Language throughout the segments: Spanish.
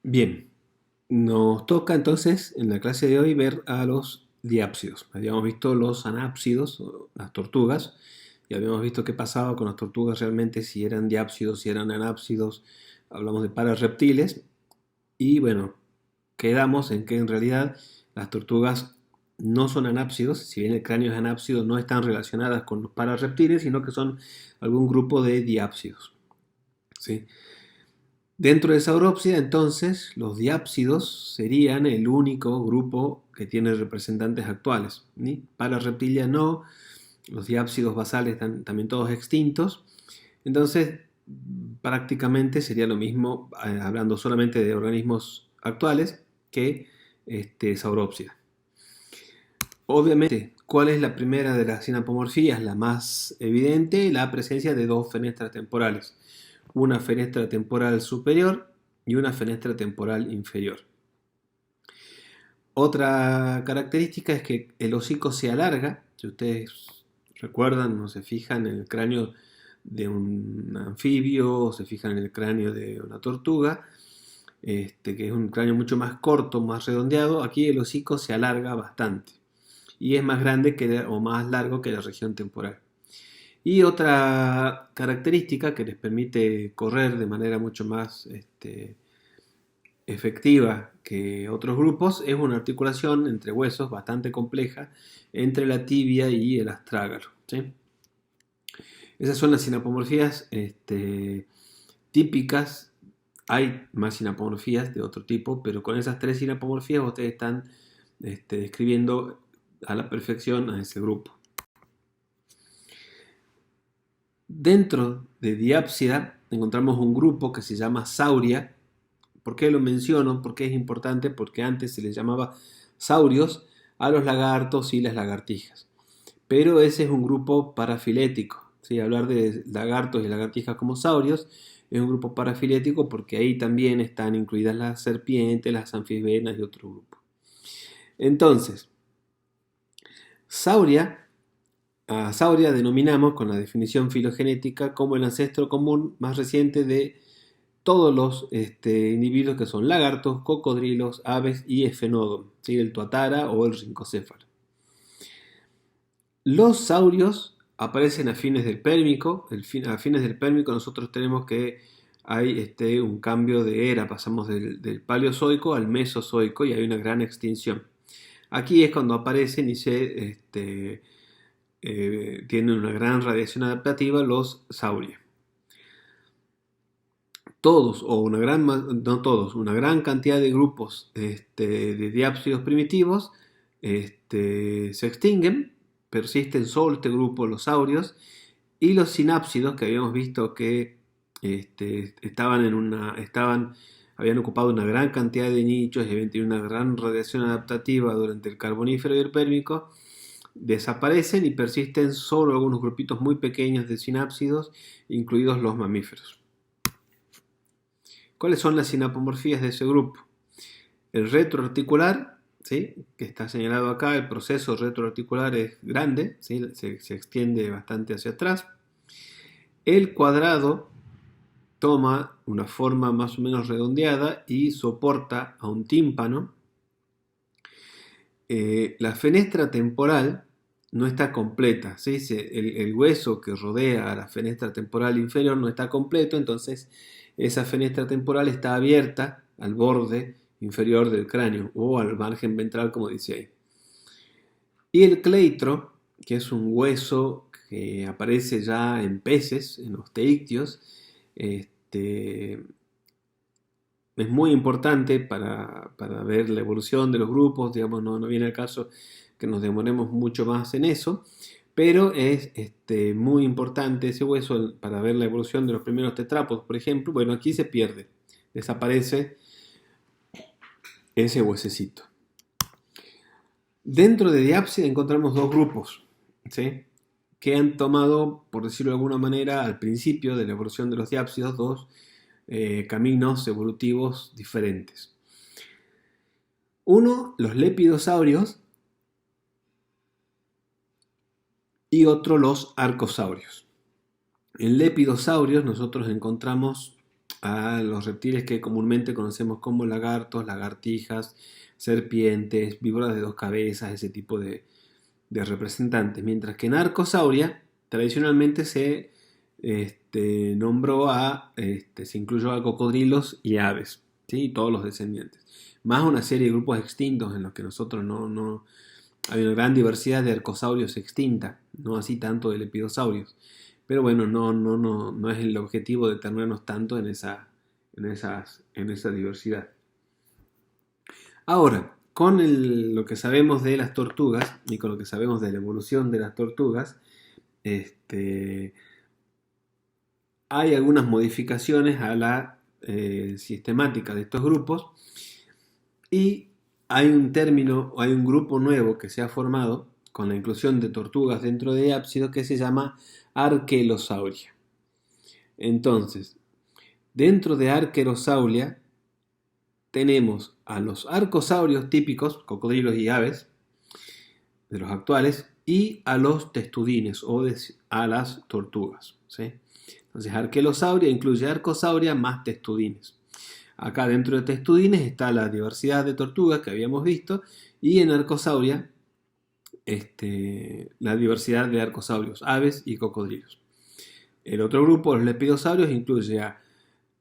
Bien, nos toca entonces en la clase de hoy ver a los diápsidos. Habíamos visto los anápsidos, o las tortugas, y habíamos visto qué pasaba con las tortugas realmente, si eran diápsidos, si eran anápsidos. Hablamos de pararreptiles y bueno, quedamos en que en realidad las tortugas no son anápsidos, si bien el cráneo es anápsido, no están relacionadas con los pararreptiles, sino que son algún grupo de diápsidos, ¿sí? Dentro de Sauropsida, entonces, los diápsidos serían el único grupo que tiene representantes actuales. ¿Sí? Para reptilia no, los diápsidos basales están también todos extintos. Entonces, prácticamente sería lo mismo, hablando solamente de organismos actuales, que Sauropsida. Obviamente, ¿cuál es la primera de las sinapomorfías? La más evidente, la presencia de dos fenestras temporales. Una fenestra temporal superior y una fenestra temporal inferior. Otra característica es que el hocico se alarga. Si ustedes recuerdan o se fijan en el cráneo de un anfibio o se fijan en el cráneo de una tortuga, que es un cráneo mucho más corto, más redondeado, aquí el hocico se alarga bastante y es más grande o más largo que la región temporal. Y otra característica que les permite correr de manera mucho más efectiva que otros grupos es una articulación entre huesos bastante compleja entre la tibia y el astrágalo, ¿sí? Esas son las sinapomorfías típicas. Hay más sinapomorfías de otro tipo, pero con esas tres sinapomorfías ustedes están describiendo a la perfección a ese grupo. Dentro de Diápsida encontramos un grupo que se llama Sauria. ¿Por qué lo menciono? Porque es importante, porque antes se les llamaba saurios a los lagartos y las lagartijas. Pero ese es un grupo parafilético. ¿Sí? Hablar de lagartos y lagartijas como saurios es un grupo parafilético porque ahí también están incluidas las serpientes, las anfibenas y otro grupo. Entonces, Sauria a Sauria denominamos con la definición filogenética como el ancestro común más reciente de todos los individuos que son lagartos, cocodrilos, aves y esfenodon, ¿sí? El tuatara o el rincocéfalo. Los saurios aparecen a fines del Pérmico. A fines del Pérmico nosotros tenemos que hay un cambio de era, pasamos del Paleozoico al Mesozoico y hay una gran extinción. Aquí es cuando aparecen y se tienen una gran radiación adaptativa los saurios. Todos, o una gran, no todos, una gran cantidad de grupos de diápsidos primitivos se extinguen, persisten solo este grupo, los saurios, y los sinápsidos, que habíamos visto que habían ocupado una gran cantidad de nichos y habían tenido una gran radiación adaptativa durante el Carbonífero y el Pérmico, desaparecen y persisten solo algunos grupitos muy pequeños de sinápsidos, incluidos los mamíferos. ¿Cuáles son las sinapomorfías de ese grupo? El retroarticular, ¿sí? Que está señalado acá, el proceso retroarticular es grande, ¿sí? se extiende bastante hacia atrás. El cuadrado toma una forma más o menos redondeada y soporta a un tímpano. La fenestra temporal no está completa, ¿sí? El hueso que rodea a la fenestra temporal inferior no está completo, entonces esa fenestra temporal está abierta al borde inferior del cráneo o al margen ventral, como dice ahí. Y el cleitro, que es un hueso que aparece ya en peces, en osteictios, es muy importante para ver la evolución de los grupos. Digamos, no viene al caso que nos demoremos mucho más en eso, pero es muy importante ese hueso para ver la evolución de los primeros tetrápodos, por ejemplo. Bueno, aquí se pierde, desaparece ese huesecito. Dentro de Diápsida encontramos dos grupos, ¿sí? Que han tomado, por decirlo de alguna manera, al principio de la evolución de los diápsidos, dos caminos evolutivos diferentes. Uno, los lepidosaurios, y otro, los arcosaurios. En lepidosaurios nosotros encontramos a los reptiles que comúnmente conocemos como lagartos, lagartijas, serpientes, víboras de dos cabezas, ese tipo de representantes. Mientras que en Arcosauria tradicionalmente se nombró se incluyó a cocodrilos y aves, ¿sí? Y todos los descendientes. Más una serie de grupos extintos en los que nosotros no hay una gran diversidad de arcosaurios extinta, no así tanto de lepidosaurios. Pero bueno, no es el objetivo detenernos tanto en esa diversidad. Ahora, con lo que sabemos de las tortugas y con lo que sabemos de la evolución de las tortugas, hay algunas modificaciones a la sistemática de estos grupos y hay un grupo nuevo que se ha formado con la inclusión de tortugas dentro de Diápsido que se llama Arkelosauria. Entonces, dentro de Arkelosauria tenemos a los arcosaurios típicos, cocodrilos y aves, de los actuales, y a los testudines a las tortugas, ¿sí? Entonces, Arkelosauria incluye Arcosauria más testudines. Acá dentro de testudines está la diversidad de tortugas que habíamos visto y en Arcosauria la diversidad de arcosaurios, aves y cocodrilos. El otro grupo, los lepidosaurios, incluye a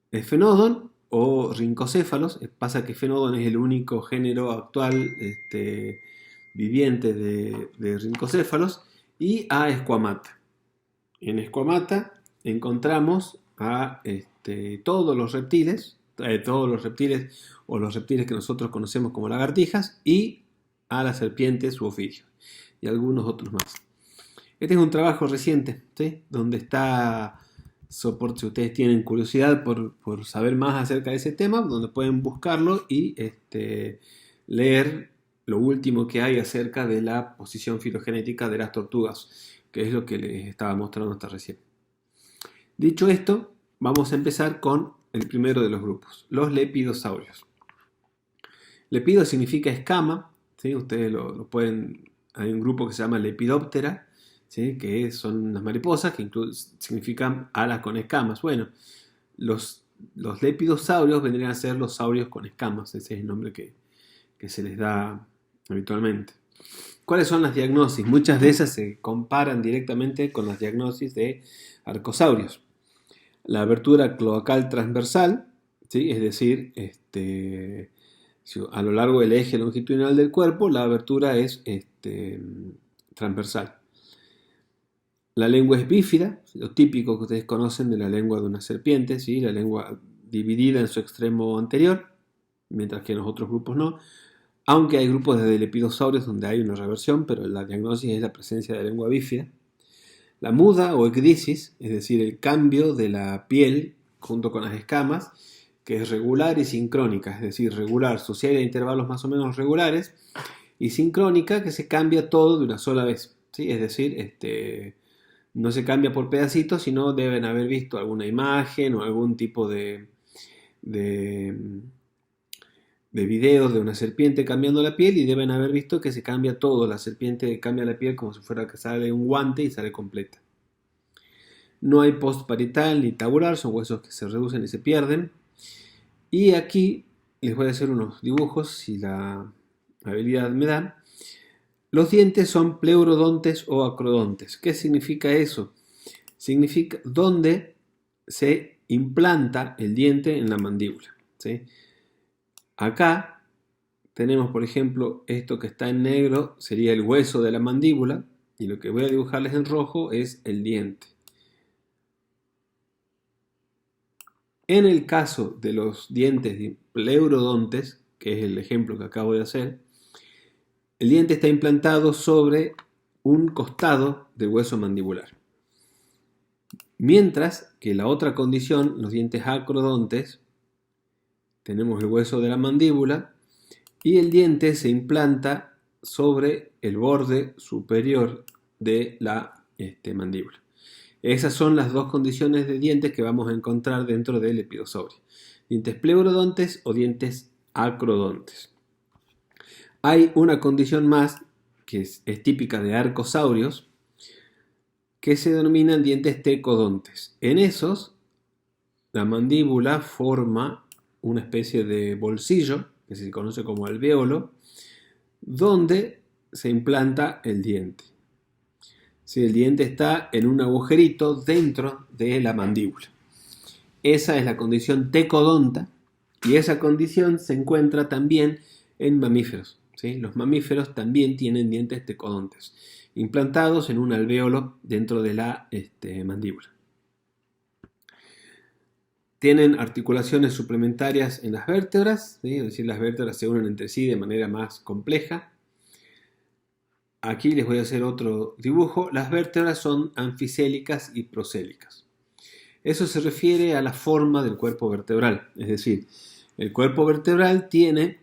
Phenodon o rincocéfalos. Pasa que Phenodon es el único género actual viviente de rincocéfalos, y a Squamata. En Squamata encontramos a todos los reptiles o los reptiles que nosotros conocemos como lagartijas, y a las serpientes u ofidios y algunos otros más. Este es un trabajo reciente, ¿sí? Donde está soporte. Si ustedes tienen curiosidad por saber más acerca de ese tema, donde pueden buscarlo y leer lo último que hay acerca de la posición filogenética de las tortugas, que es lo que les estaba mostrando hasta recién. Dicho esto, vamos a empezar con el primero de los grupos, los lepidosaurios. Lepido significa escama, ¿sí? Ustedes lo pueden. Hay un grupo que se llama Lepidoptera, ¿sí? Que son unas mariposas que significan alas con escamas. Bueno, los lepidosaurios vendrían a ser los saurios con escamas, ese es el nombre que se les da habitualmente. ¿Cuáles son las diagnosis? Muchas de esas se comparan directamente con las diagnosis de arcosaurios. La abertura cloacal transversal, ¿sí? Es decir, a lo largo del eje longitudinal del cuerpo, la abertura es transversal. La lengua es bífida, lo típico que ustedes conocen de la lengua de una serpiente, ¿sí? La lengua dividida en su extremo anterior, mientras que en los otros grupos no. Aunque hay grupos de lepidosaurios donde hay una reversión, pero la diagnosis es la presencia de lengua bífida. La muda o ecdisis, es decir, el cambio de la piel junto con las escamas, que es regular y sincrónica, es decir, regular sucede a intervalos más o menos regulares, y sincrónica que se cambia todo de una sola vez, ¿sí? Es decir, no se cambia por pedacitos, sino deben haber visto alguna imagen o algún tipo de videos de una serpiente cambiando la piel, y deben haber visto que se cambia todo, la serpiente cambia la piel como si fuera que sale un guante y sale completa. No hay postparietal ni tabular, son huesos que se reducen y se pierden. Y aquí les voy a hacer unos dibujos, si la habilidad me da. Los dientes son pleurodontes o acrodontes. ¿Qué significa eso? Significa donde se implanta el diente en la mandíbula, ¿sí? Acá tenemos, por ejemplo, esto que está en negro sería el hueso de la mandíbula, y lo que voy a dibujarles en rojo es el diente. En el caso de los dientes de pleurodontes, que es el ejemplo que acabo de hacer, el diente está implantado sobre un costado del hueso mandibular. Mientras que la otra condición, los dientes acrodontes, tenemos el hueso de la mandíbula y el diente se implanta sobre el borde superior de la mandíbula. Esas son las dos condiciones de dientes que vamos a encontrar dentro del lepidosaurio: dientes pleurodontes o dientes acrodontes. Hay una condición más que es típica de arcosaurios, que se denominan dientes tecodontes. En esos, La mandíbula forma una especie de bolsillo, que se conoce como alvéolo, donde se implanta el diente. Si el diente está en un agujerito dentro de la mandíbula. Esa es la condición tecodonta, y esa condición se encuentra también en mamíferos, ¿sí? Los mamíferos también tienen dientes tecodontes, implantados en un alvéolo dentro de la mandíbula. Tienen articulaciones suplementarias en las vértebras, ¿sí? Es decir, las vértebras se unen entre sí de manera más compleja. Aquí les voy a hacer otro dibujo. Las vértebras son anficélicas y procélicas. Eso se refiere a la forma del cuerpo vertebral. Es decir, el cuerpo vertebral tiene,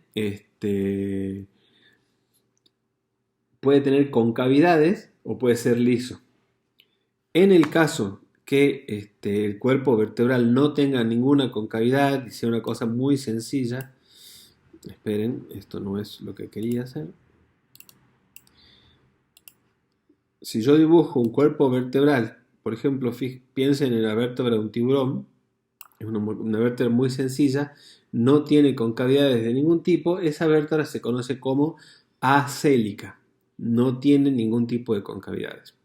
puede tener concavidades o puede ser liso. En el caso que el cuerpo vertebral no tenga ninguna concavidad y sea una cosa muy sencilla, esperen, esto no es lo que quería hacer. Si yo dibujo un cuerpo vertebral, por ejemplo, piensen en la vértebra de un tiburón, es una vértebra muy sencilla, no tiene concavidades de ningún tipo, esa vértebra se conoce como acélica, no tiene ningún tipo de concavidades.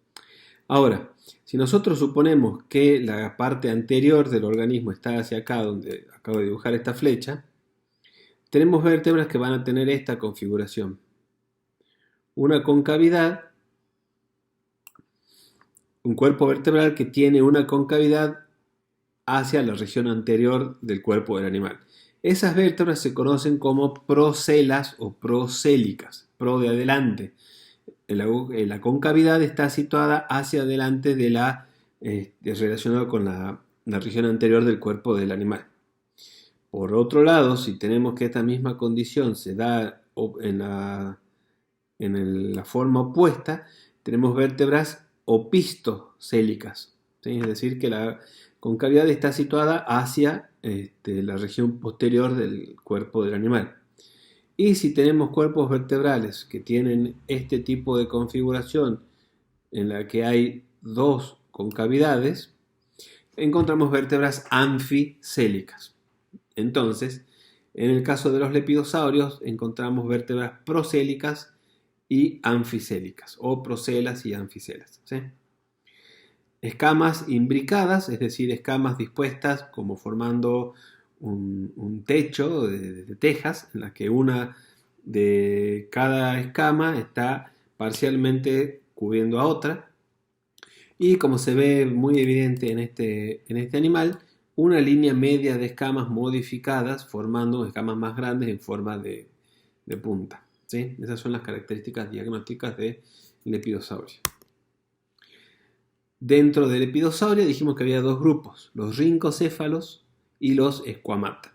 Ahora, si nosotros suponemos que la parte anterior del organismo está hacia acá, donde acabo de dibujar esta flecha, tenemos vértebras que van a tener esta configuración. Una concavidad, un cuerpo vertebral que tiene una concavidad hacia la región anterior del cuerpo del animal. Esas vértebras se conocen como procelas o procélicas, pro de adelante. La concavidad está situada hacia adelante de relacionado con la región anterior del cuerpo del animal. Por otro lado, si tenemos que esta misma condición se da en la forma opuesta, tenemos vértebras opistocélicas, ¿sí? Es decir, que la concavidad está situada hacia la región posterior del cuerpo del animal. Y si tenemos cuerpos vertebrales que tienen este tipo de configuración en la que hay dos concavidades, encontramos vértebras anficélicas. Entonces, en el caso de los lepidosaurios, encontramos vértebras procélicas y anficélicas, o procelas y anficelas, ¿sí? Escamas imbricadas, es decir, escamas dispuestas como formando un techo de tejas, en la que una de cada escama está parcialmente cubriendo a otra. Y como se ve muy evidente en este animal, una línea media de escamas modificadas formando escamas más grandes en forma de punta, ¿sí? Esas son las características diagnósticas del lepidosaurio. Dentro del lepidosaurio dijimos que había dos grupos, los rincocéfalos y los esquamata.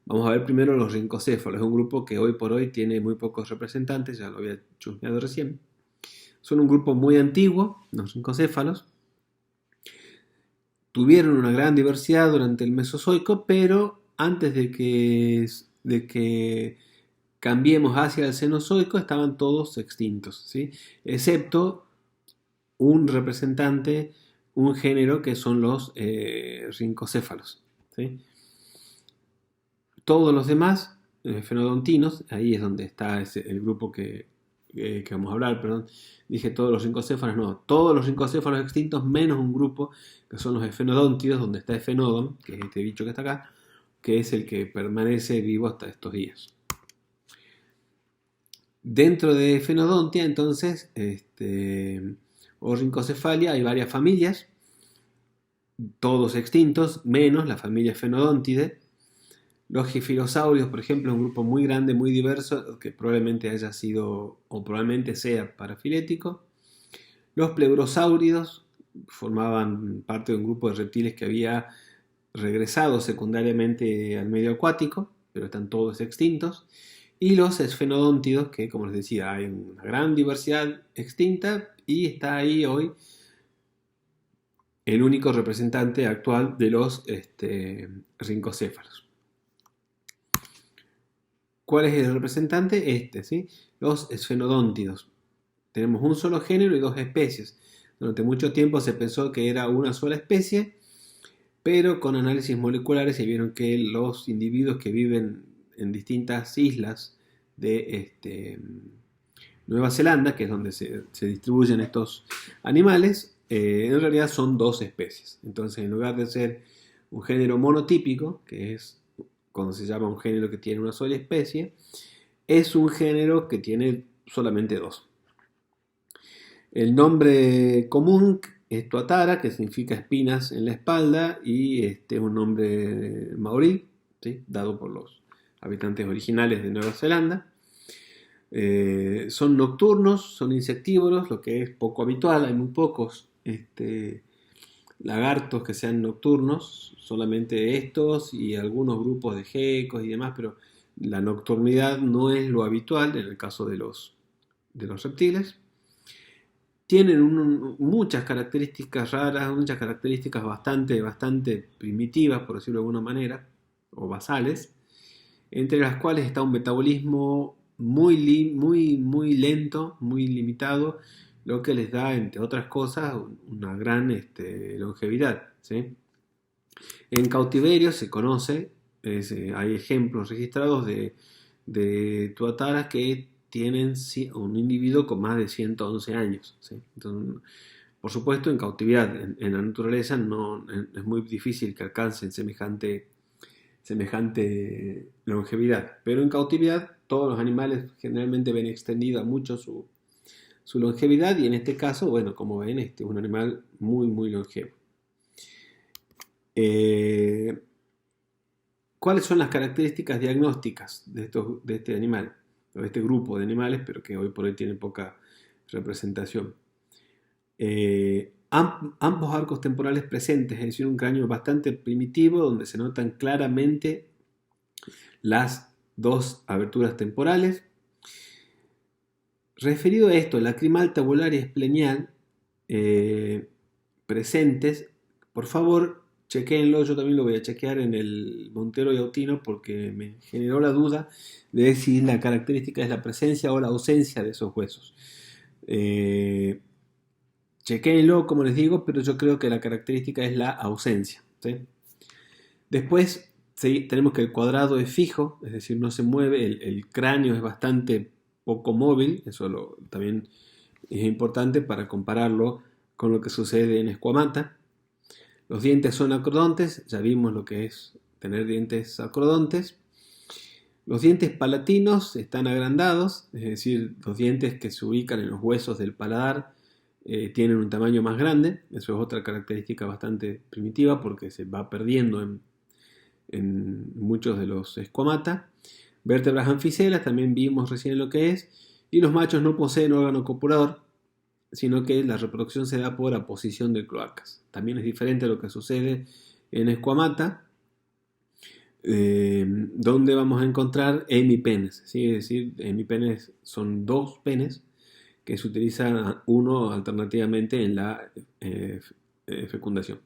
Vamos a ver primero los rincocéfalos. Es un grupo que hoy por hoy tiene muy pocos representantes, ya lo había chusmeado recién. Son un grupo muy antiguo, los rincocéfalos. Tuvieron una gran diversidad durante el Mesozoico, pero antes de que cambiemos hacia el Cenozoico estaban todos extintos, ¿sí? Excepto un representante, un género que son los rincocéfalos, ¿sí? Todos los demás, fenodontinos, ahí es donde está el grupo que vamos a hablar, perdón, dije todos los rincocéfalos, no, todos los rincocéfalos extintos menos un grupo que son los efenodóntidos, donde está Efenodon, que es este bicho que está acá, que es el que permanece vivo hasta estos días. Dentro de Efenodontia, entonces, o rincocefalia, hay varias familias, todos extintos, menos la familia Phenodontidae. Los gefilosaurios, por ejemplo, es un grupo muy grande, muy diverso, que probablemente haya sido o probablemente sea parafilético. Los pleurosáuridos formaban parte de un grupo de reptiles que había regresado secundariamente al medio acuático, pero están todos extintos. Y los esfenodóntidos, que como les decía, hay una gran diversidad extinta y está ahí hoy el único representante actual de los rincocéfalos. ¿Cuál es el representante? ¿Sí? Los esfenodóntidos. Tenemos un solo género y dos especies. Durante mucho tiempo se pensó que era una sola especie, pero con análisis moleculares se vieron que los individuos que viven en distintas islas de Nueva Zelanda, que es donde se distribuyen estos animales, en realidad son dos especies. Entonces, en lugar de ser un género monotípico, que es cuando se llama un género que tiene una sola especie, es un género que tiene solamente dos. El nombre común es tuatara, que significa espinas en la espalda, y es un nombre maorí, ¿sí?, dado por los habitantes originales de Nueva Zelanda. Son nocturnos, son insectívoros, lo que es poco habitual. Hay muy pocos lagartos que sean nocturnos, solamente estos y algunos grupos de gecos y demás, pero la nocturnidad no es lo habitual en el caso de los reptiles. Tienen muchas características raras, muchas características bastante primitivas, por decirlo de alguna manera, o basales, entre las cuales está un metabolismo muy lento, muy limitado, lo que les da, entre otras cosas, una gran longevidad, ¿sí? En cautiverio se conoce, hay ejemplos registrados de tuataras que tienen un individuo con más de 111 años, ¿sí? Entonces, por supuesto, en cautividad, en la naturaleza no, es muy difícil que alcancen semejante longevidad, pero en cautividad todos los animales generalmente ven extendida mucho su longevidad, y en este caso, bueno, como ven, es un animal muy longevo. ¿Cuáles son las características diagnósticas de este animal, o de este grupo de animales, pero que hoy por hoy tienen poca representación? Ambos arcos temporales presentes, es decir, un cráneo bastante primitivo donde se notan claramente las dos aberturas temporales. Referido a esto, lacrimal, tabular y esplenial presentes, por favor, chequéenlo. Yo también lo voy a chequear en el Montero y Autino porque me generó la duda de si la característica es la presencia o la ausencia de esos huesos. Chequéenlo, como les digo, pero yo creo que la característica es la ausencia, ¿sí? Después tenemos que el cuadrado es fijo, es decir, no se mueve, el cráneo es bastante poco móvil, eso también es importante para compararlo con lo que sucede en Esquamata. Los dientes son acrodontes, ya vimos lo que es tener dientes acrodontes. Los dientes palatinos están agrandados, es decir, los dientes que se ubican en los huesos del paladar tienen un tamaño más grande. Eso es otra característica bastante primitiva porque se va perdiendo en muchos de los Esquamata. Vértebras anfiselas, también vimos recién lo que es, y los machos no poseen órgano copulador, sino que la reproducción se da por aposición de cloacas. También es diferente a lo que sucede en Esquamata, donde vamos a encontrar hemipenes, ¿sí? Es decir, hemipenes son dos penes que se utiliza uno alternativamente en la fecundación.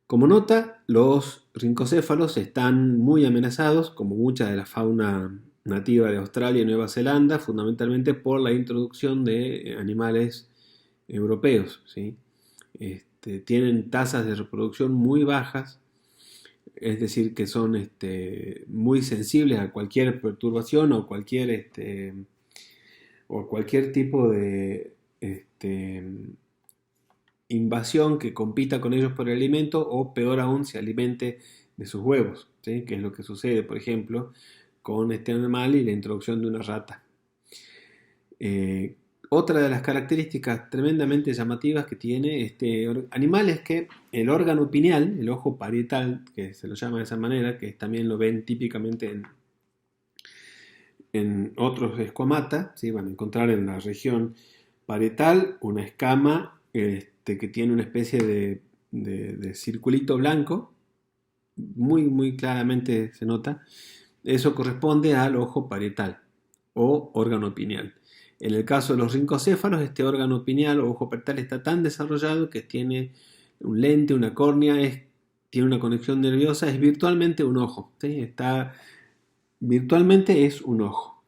Como nota, los rincocéfalos están muy amenazados, como mucha de la fauna nativa de Australia y Nueva Zelanda, fundamentalmente por la introducción de animales europeos, ¿sí? Tienen tasas de reproducción muy bajas, es decir, que son muy sensibles a cualquier perturbación o cualquier tipo de invasión que compita con ellos por el alimento, o peor aún, se alimente de sus huevos, ¿sí? Que es lo que sucede, por ejemplo, con este animal y la introducción de una rata. Otra de las características tremendamente llamativas que tiene este animal es que el órgano pineal, el ojo parietal, que se lo llama de esa manera, que también lo ven típicamente en otros esquamata, ¿sí? Van a encontrar en la región parietal una escama que tiene una especie de circulito blanco, muy claramente se nota. Eso corresponde al ojo parietal o órgano pineal. En el caso de los rincocéfalos, este órgano pineal o ojo parietal está tan desarrollado que tiene un lente, una córnea, tiene una conexión nerviosa, es virtualmente un ojo, ¿sí? Virtualmente es un ojo.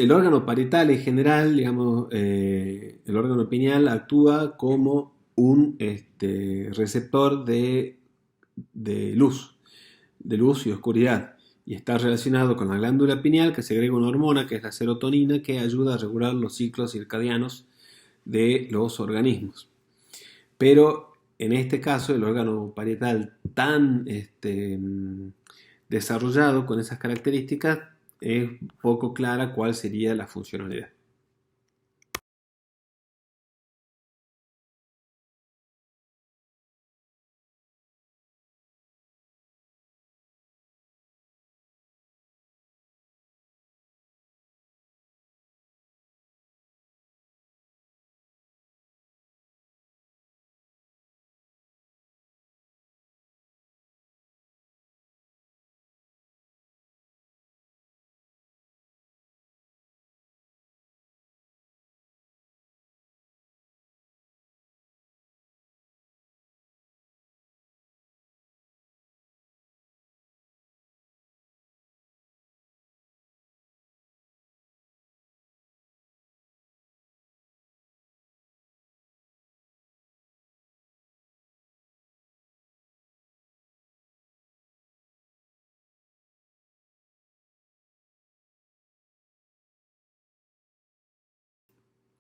el órgano parietal en general, digamos, el órgano pineal actúa como un receptor de luz, de luz y oscuridad, y está relacionado con la glándula pineal, que segrega una hormona que es la serotonina, que ayuda a regular los ciclos circadianos de los organismos. Pero en este caso, el órgano parietal tan desarrollado con esas características, es poco clara cuál sería la funcionalidad.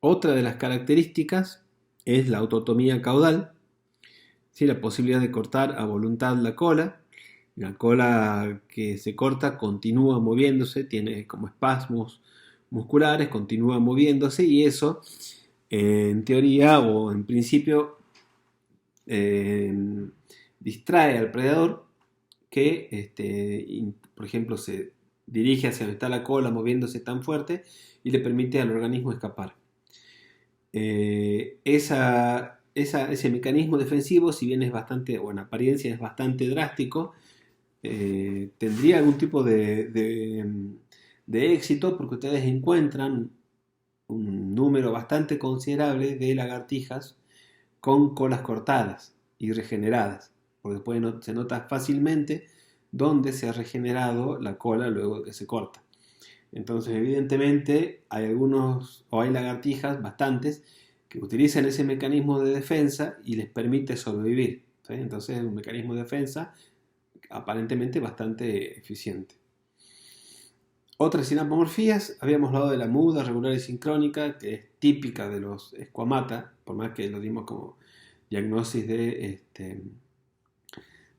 Otra de las características es la autotomía caudal, ¿sí? La posibilidad de cortar a voluntad la cola. La cola que se corta continúa moviéndose, tiene como espasmos musculares, continúa moviéndose, y eso, en teoría o en principio, eh, distrae al predador que, por ejemplo, se dirige hacia donde está la cola moviéndose tan fuerte y le permite al organismo escapar. Ese mecanismo defensivo, si bien es bastante, o en apariencia es bastante drástico, tendría algún tipo de éxito, porque ustedes encuentran un número bastante considerable de lagartijas con colas cortadas y regeneradas, porque después se nota fácilmente dónde se ha regenerado la cola luego de que se corta. Entonces, evidentemente, hay algunos, o hay lagartijas, bastantes, que utilizan ese mecanismo de defensa y les permite sobrevivir, ¿sí? Entonces, es un mecanismo de defensa aparentemente bastante eficiente. Otras sinapomorfías, habíamos hablado de la muda, regular y sincrónica, que es típica de los esquamata, por más que lo dimos como diagnosis de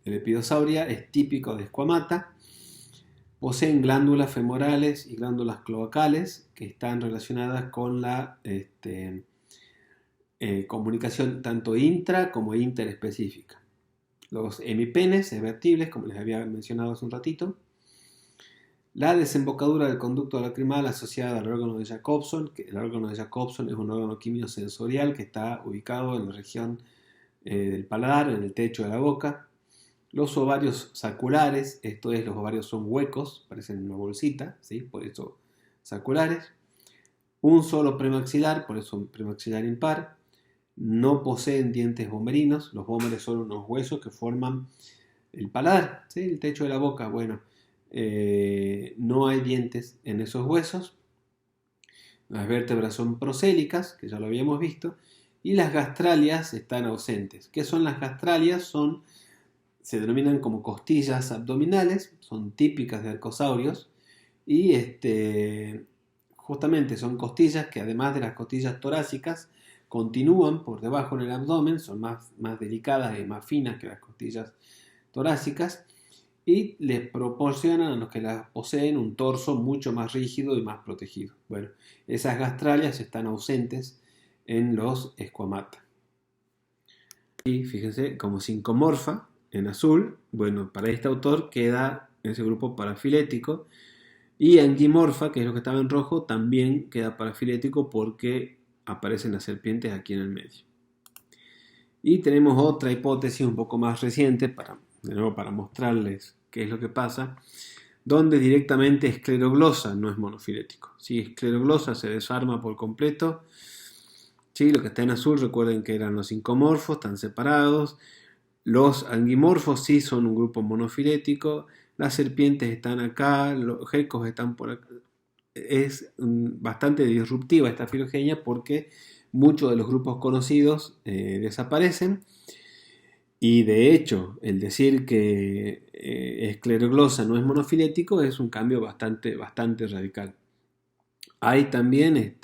Lepidosauria, es típico de esquamata. Poseen glándulas femorales y glándulas cloacales que están relacionadas con la comunicación tanto intra como interespecífica. Los hemipenes vertibles, como les había mencionado hace un ratito. La desembocadura del conducto lacrimal asociada al órgano de Jacobson, que el órgano de Jacobson es un órgano quimiosensorial que está ubicado en la región del paladar, en el techo de la boca. Los ovarios saculares, esto es, los ovarios son huecos, parecen una bolsita, ¿sí? Por eso saculares. Un solo premaxilar, por eso premaxilar impar. No poseen dientes vomerinos, los vómeres son unos huesos que forman el paladar, ¿sí? El techo de la boca, bueno, no hay dientes en esos huesos. Las vértebras son prosélicas, que ya lo habíamos visto, y las gastralias están ausentes. ¿Qué son las gastralias? Se denominan como costillas abdominales, son típicas de arcosaurios, y justamente son costillas que, además de las costillas torácicas, continúan por debajo en el abdomen, son más delicadas y más finas que las costillas torácicas, y les proporcionan a los que las poseen un torso mucho más rígido y más protegido. Bueno, esas gastralias están ausentes en los esquamata. Y fíjense, como sincomorfa, en azul, bueno, para este autor queda en ese grupo parafilético, y angimorfa, que es lo que estaba en rojo, también queda parafilético porque aparecen las serpientes aquí en el medio. Y tenemos otra hipótesis un poco más reciente, de nuevo para mostrarles qué es lo que pasa, donde directamente escleroglosa no es monofilético. Si escleroglosa se desarma por completo, ¿sí? Lo que está en azul, recuerden que eran los sincomorfos, están separados. Los angimorfos sí son un grupo monofilético. Las serpientes están acá, los gecos están por acá. es bastante disruptiva esta filogenia porque muchos de los grupos conocidos desaparecen y de hecho el decir que escleroglosa no es monofilético es un cambio bastante radical. Hay también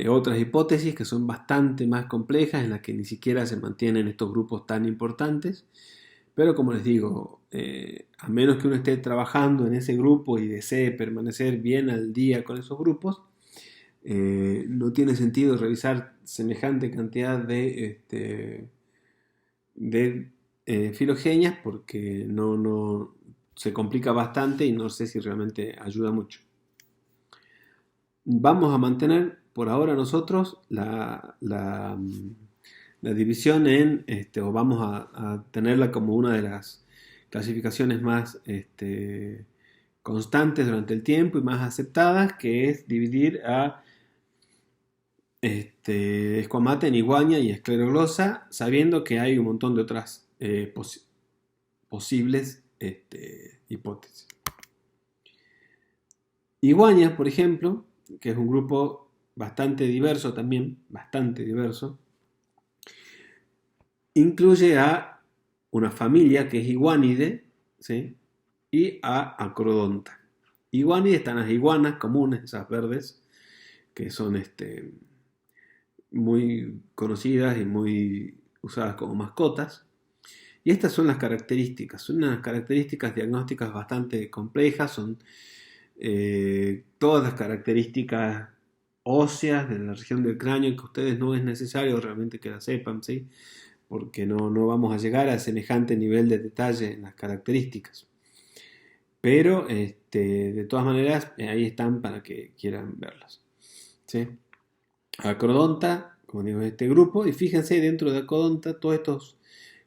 otras hipótesis que son bastante más complejas en las que ni siquiera se mantienen estos grupos tan importantes. Pero como les digo, a menos que uno esté trabajando en ese grupo y desee permanecer bien al día con esos grupos, no tiene sentido revisar semejante cantidad de filogenias porque no se complica bastante y no sé si realmente ayuda mucho. Vamos a mantener por ahora nosotros la división o vamos a tenerla como una de las clasificaciones más constantes durante el tiempo y más aceptadas, que es dividir a escuamata en iguania y escleroglosa, sabiendo que hay un montón de otras posibles hipótesis. Iguania, por ejemplo, que es un grupo bastante diverso también, bastante diverso, incluye a una familia que es iguanide, ¿sí? Y a acrodonta. Iguanide están las iguanas comunes, esas verdes, que son muy conocidas y muy usadas como mascotas. Y estas son las características. Son unas características diagnósticas bastante complejas. Son todas las características óseas de la región del cráneo que a ustedes no es necesario realmente que las sepan, ¿sí? Porque no vamos a llegar a semejante nivel de detalle en las características. Pero de todas maneras ahí están para que quieran verlas, ¿sí? Acrodonta, como digo, este grupo, y fíjense dentro de Acrodonta todos estos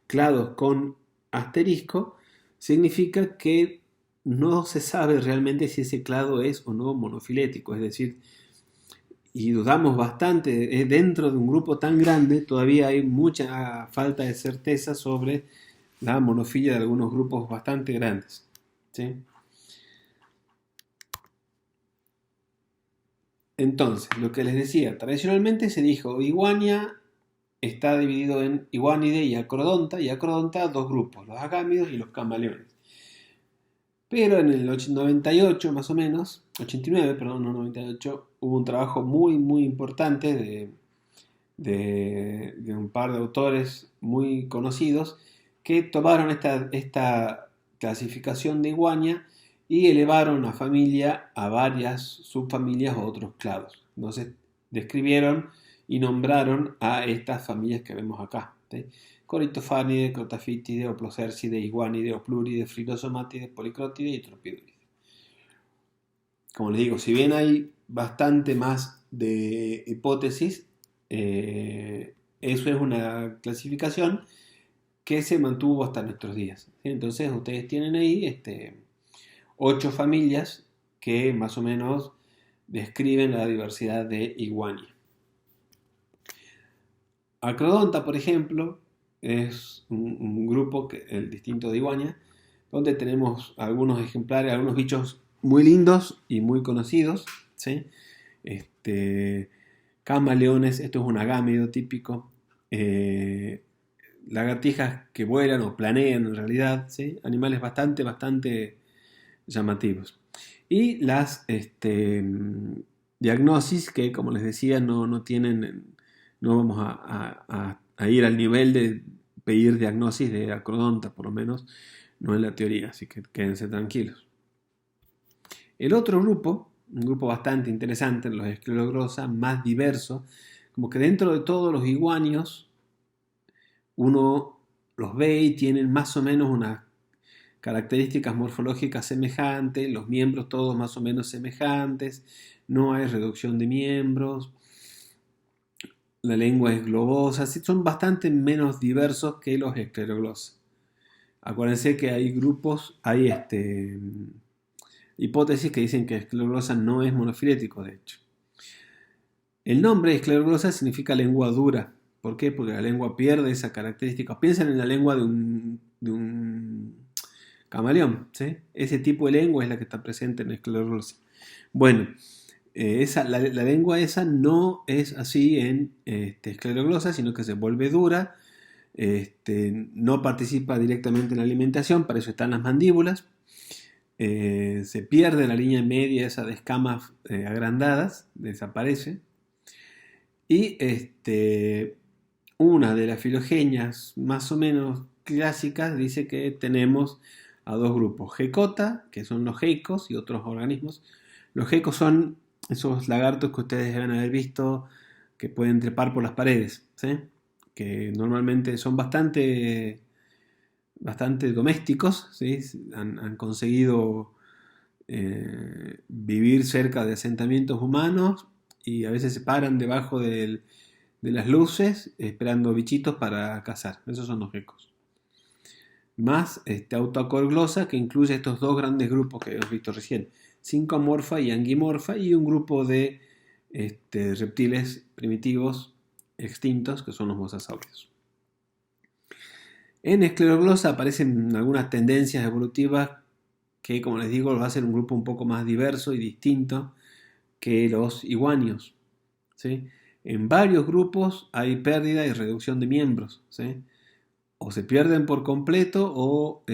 clados con asterisco significa que no se sabe realmente si ese clado es o no monofilético, es decir, y dudamos bastante, dentro de un grupo tan grande todavía hay mucha falta de certeza sobre la monofilia de algunos grupos bastante grandes, ¿sí? Entonces, lo que les decía, tradicionalmente se dijo Iguania está dividido en Iguanide y Acrodonta dos grupos, los agámidos y los camaleones. Pero en el 98 más o menos, 89, perdón, no 98, hubo un trabajo muy importante de un par de autores muy conocidos que tomaron esta clasificación de Iguania y elevaron a familia a varias subfamilias o otros clados. Entonces describieron y nombraron a estas familias que vemos acá, ¿sí? Corytophanide, Crotaphytide, Oplocercide, Iguanide, Opluride, Phrylosomatide, Polycrotide y Tropiduride. Como les digo, si bien hay bastante más de hipótesis, eso es una clasificación que se mantuvo hasta nuestros días. Entonces ustedes tienen ahí 8 familias que más o menos describen la diversidad de Iguania. Acrodonta, por ejemplo, es un grupo, el distinto de Iguania, donde tenemos algunos ejemplares, algunos bichos muy lindos y muy conocidos, ¿sí? Camaleones, esto es un agámido típico, lagartijas que vuelan o planean en realidad, ¿sí? Animales bastante llamativos. Y las diagnosis que, como les decía, no tienen, no vamos a ir al nivel de pedir diagnosis de acrodonta, por lo menos no en la teoría, así que quédense tranquilos. El otro grupo, un grupo bastante interesante, los escleroglosa, más diverso, como que dentro de todos los iguanios uno los ve y tienen más o menos unas características morfológicas semejantes, los miembros todos más o menos semejantes, no hay reducción de miembros, la lengua es globosa, son bastante menos diversos que los escleroglosa. Acuérdense que hay grupos, hay hipótesis que dicen que escleroglosa no es monofilético, de hecho. El nombre escleroglosa significa lengua dura. ¿Por qué? Porque la lengua pierde esa característica. Piensen en la lengua de un camaleón, ¿sí? Ese tipo de lengua es la que está presente en escleroglosa. Bueno, la lengua esa no es así en escleroglosa, sino que se vuelve dura, no participa directamente en la alimentación, para eso están las mandíbulas. Se pierde la línea media esa de escamas agrandadas, desaparece. Y una de las filogenias más o menos clásicas dice que tenemos a dos grupos, Gecota, que son los geicos y otros organismos. Los geicos son esos lagartos que ustedes deben haber visto que pueden trepar por las paredes, ¿sí? Que normalmente son bastante domésticos, ¿sí? Han conseguido vivir cerca de asentamientos humanos y a veces se paran debajo de las luces esperando bichitos para cazar. Esos son los geckos. Más Autacorglosa, que incluye estos dos grandes grupos que hemos visto recién, Syncomorpha y Angimorpha, y un grupo de reptiles primitivos extintos que son los mosasaurios. En Escleroglosa aparecen algunas tendencias evolutivas que, como les digo, va a ser un grupo un poco más diverso y distinto que los iguanios, ¿sí? En varios grupos hay pérdida y reducción de miembros, ¿sí? O se pierden por completo o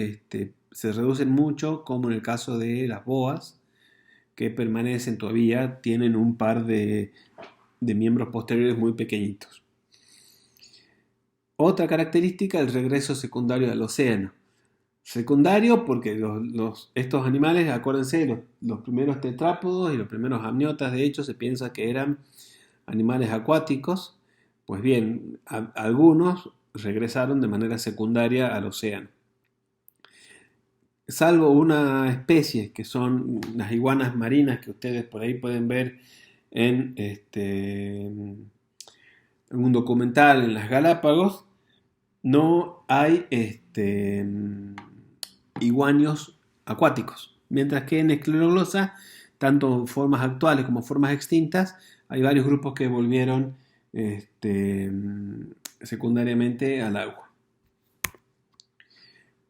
se reducen mucho, como en el caso de las boas, que permanecen todavía, tienen un par de miembros posteriores muy pequeñitos. Otra característica, el regreso secundario al océano. Secundario porque estos animales, acuérdense, los primeros tetrápodos y los primeros amniotas, de hecho, se piensa que eran animales acuáticos. Pues bien, algunos regresaron de manera secundaria al océano. Salvo una especie que son las iguanas marinas que ustedes por ahí pueden ver en un documental en las Galápagos, no hay iguanios acuáticos. Mientras que en Escleroglosa, tanto formas actuales como formas extintas, hay varios grupos que volvieron secundariamente al agua.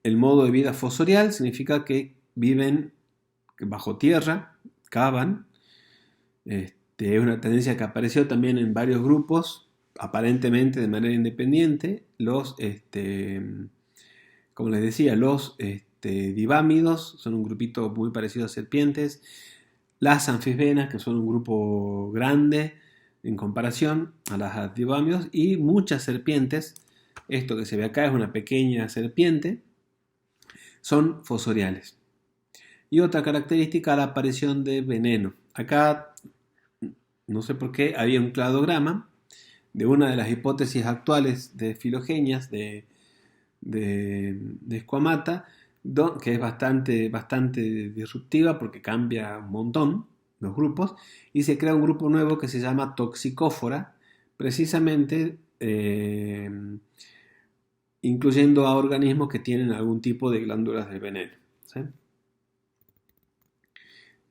El modo de vida fosorial significa que viven bajo tierra, cavan. Es una tendencia que apareció también en varios grupos, aparentemente de manera independiente. Como les decía, los divámidos son un grupito muy parecido a serpientes. Las anfisbenas, que son un grupo grande en comparación a las divámidos. Y muchas serpientes, esto que se ve acá es una pequeña serpiente, son fosoriales. Y otra característica, la aparición de veneno. Acá, no sé por qué, había un cladograma de una de las hipótesis actuales de filogenias de Squamata, que es bastante disruptiva porque cambia un montón los grupos, y se crea un grupo nuevo que se llama Toxicófora, precisamente incluyendo a organismos que tienen algún tipo de glándulas de veneno, ¿sí?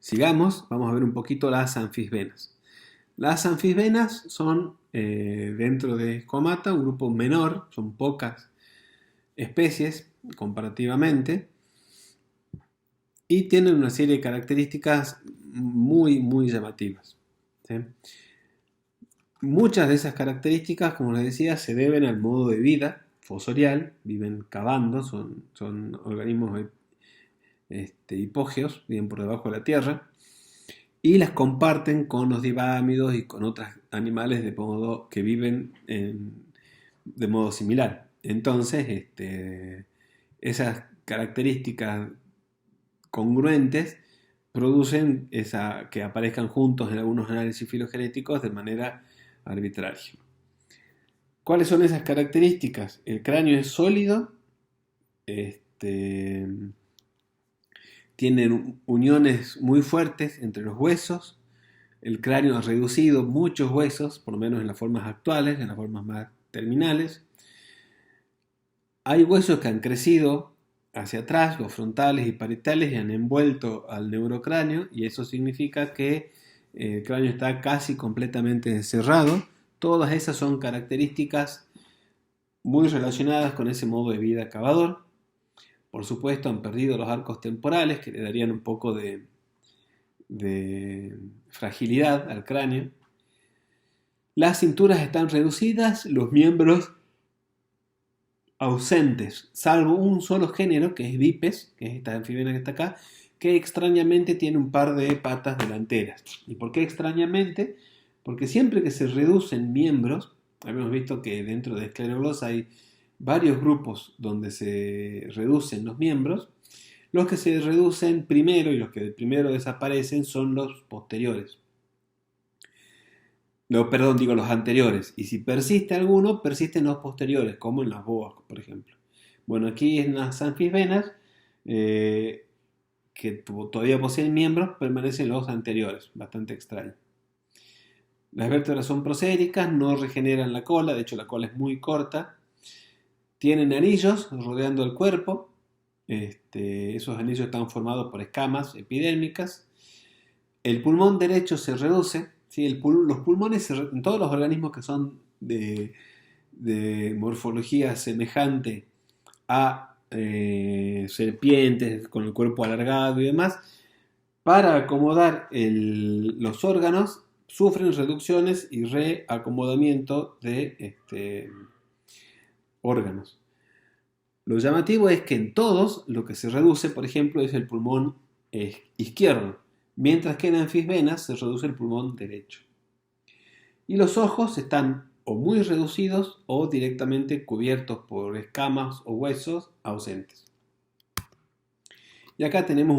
Sigamos, vamos a ver un poquito las anfisbenas. Las anfisbenas son, dentro de Squamata, un grupo menor, son pocas especies comparativamente, y tienen una serie de características muy llamativas, ¿sí? Muchas de esas características, como les decía, se deben al modo de vida fosorial, viven cavando, son organismos hipógeos, viven por debajo de la tierra, y las comparten con los divámidos y con otros animales de modo que viven de modo similar. Entonces, esas características congruentes producen que aparezcan juntos en algunos análisis filogenéticos de manera arbitraria. ¿Cuáles son esas características? El cráneo es sólido, tienen uniones muy fuertes entre los huesos, el cráneo es reducido, muchos huesos, por lo menos en las formas actuales, en las formas más terminales. Hay huesos que han crecido hacia atrás, los frontales y parietales, y han envuelto al neurocráneo, y eso significa que el cráneo está casi completamente cerrado. Todas esas son características muy relacionadas con ese modo de vida cavador. Por supuesto, han perdido los arcos temporales que le darían un poco de de fragilidad al cráneo. Las cinturas están reducidas, los miembros ausentes, salvo un solo género, que es bípes, que es esta anfibiana que está acá, que extrañamente tiene un par de patas delanteras. ¿Y por qué extrañamente? Porque siempre que se reducen miembros, hemos visto que dentro de Scleroglossa hay varios grupos donde se reducen los miembros. Los que se reducen primero y los que primero desaparecen son los posteriores. No, perdón, digo los anteriores. Y si persiste alguno, persisten los posteriores, como en las boas, por ejemplo. Bueno, aquí en las anfisbenas, que todavía poseen miembros, permanecen los anteriores. Bastante extraño. Las vértebras son proséricas, no regeneran la cola, de hecho la cola es muy corta. Tienen anillos rodeando el cuerpo. Esos anillos están formados por escamas epidérmicas. El pulmón derecho se reduce. ¿Sí? Los pulmones en todos los organismos que son de morfología semejante a serpientes con el cuerpo alargado y demás, para acomodar los órganos sufren reducciones y reacomodamiento de órganos. Lo llamativo es que en todos lo que se reduce, por ejemplo, es el pulmón izquierdo, mientras que en anfisbenas se reduce el pulmón derecho. Y los ojos están o muy reducidos o directamente cubiertos por escamas o huesos ausentes. Y acá tenemos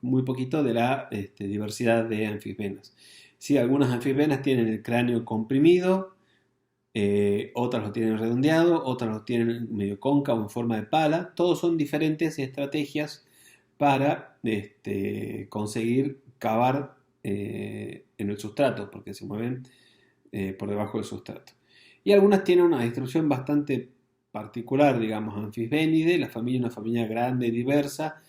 muy poquito de la diversidad de anfisbenas. Sí, algunas anfisbenas tienen el cráneo comprimido, otras lo tienen redondeado, otras lo tienen medio cóncavo en forma de pala. Todos son diferentes estrategias para conseguir cavar en el sustrato, porque se mueven por debajo del sustrato. Y algunas tienen una distribución bastante particular, digamos, anfisbenide, una familia grande y diversa,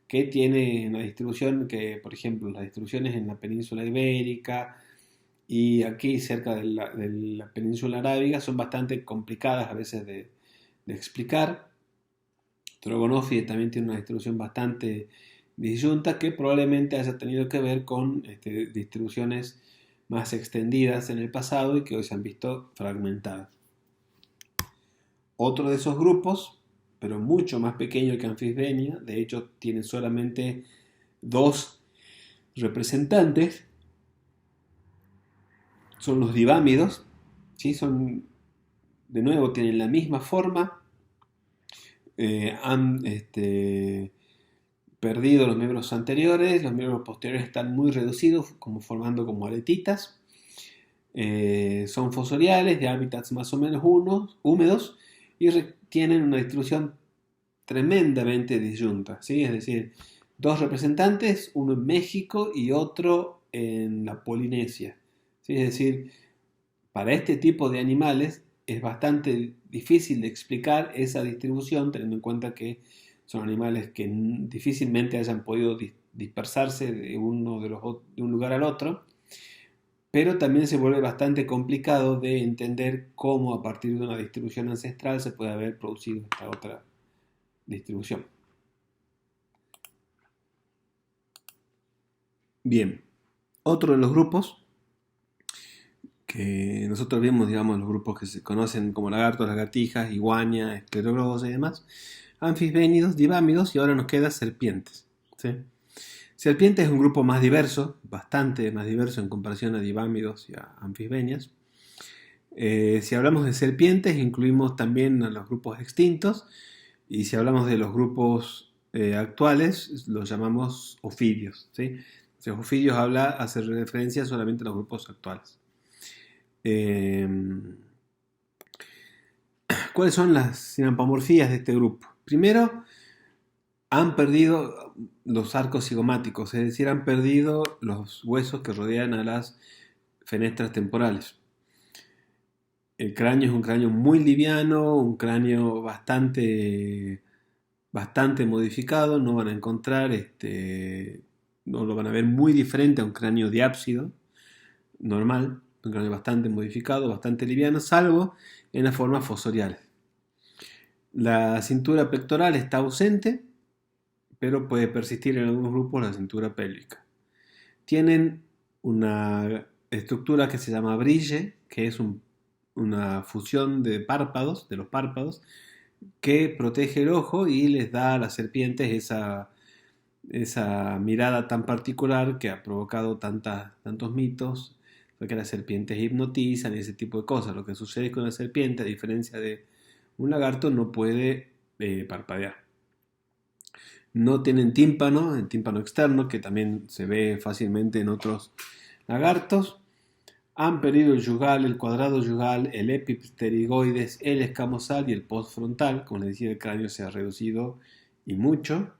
que tiene una distribución que, por ejemplo, las distribuciones en la península ibérica y aquí cerca de la península arábiga son bastante complicadas a veces de explicar. Trogonophidae también tiene una distribución bastante disyunta que probablemente haya tenido que ver con distribuciones más extendidas en el pasado y que hoy se han visto fragmentadas. Otro de esos grupos, pero mucho más pequeño que Anfisbenia, de hecho tiene solamente 2 representantes, son los divámidos, ¿sí? De nuevo tienen la misma forma, han perdido los miembros anteriores, los miembros posteriores están muy reducidos, formando como aletitas. Son fosoriales, de hábitats más o menos húmedos, y tienen una distribución tremendamente disyunta, ¿sí? Es decir, 2 representantes, uno en México y otro en la Polinesia, ¿sí? Es decir, para este tipo de animales es bastante difícil de explicar esa distribución, teniendo en cuenta que son animales que difícilmente hayan podido dispersarse de un lugar al otro, pero también se vuelve bastante complicado de entender cómo a partir de una distribución ancestral se puede haber producido esta otra distribución. Bien, otro de los grupos que nosotros vemos, digamos, los grupos que se conocen como lagartos, lagartijas, iguania, escleroglossa y demás, anfisbénidos, divámidos, y ahora nos queda serpientes, ¿sí? Serpientes es un grupo más diverso, bastante más diverso en comparación a divámidos y a anfisbenias. Si hablamos de serpientes, incluimos también a los grupos extintos, y si hablamos de los grupos actuales, los llamamos ofidios, ¿sí? Entonces, ofidios hace referencia solamente a los grupos actuales. ¿Cuáles son las sinampomorfías de este grupo? Primero, han perdido los arcos cigomáticos, es decir, han perdido los huesos que rodean a las fenestras temporales. El cráneo es un cráneo muy liviano, un cráneo bastante modificado, no van a encontrar, no lo van a ver muy diferente a un cráneo diápsido normal, un cráneo bastante modificado, bastante liviano, salvo en las formas fosoriales. La cintura pectoral está ausente, pero puede persistir en algunos grupos la cintura pélvica. tienen una estructura que se llama brille, que es una fusión de párpados, de los párpados, que protege el ojo y les da a las serpientes esa mirada tan particular que ha provocado tantos mitos, que las serpientes hipnotizan y ese tipo de cosas. Lo que sucede es que una serpiente, a diferencia de un lagarto, no puede parpadear. No tienen tímpano, el tímpano externo, que también se ve fácilmente en otros lagartos. Han perdido el yugal, el cuadrado yugal, el epipterigoides, el escamosal y el postfrontal. Como les decía, el cráneo se ha reducido y mucho.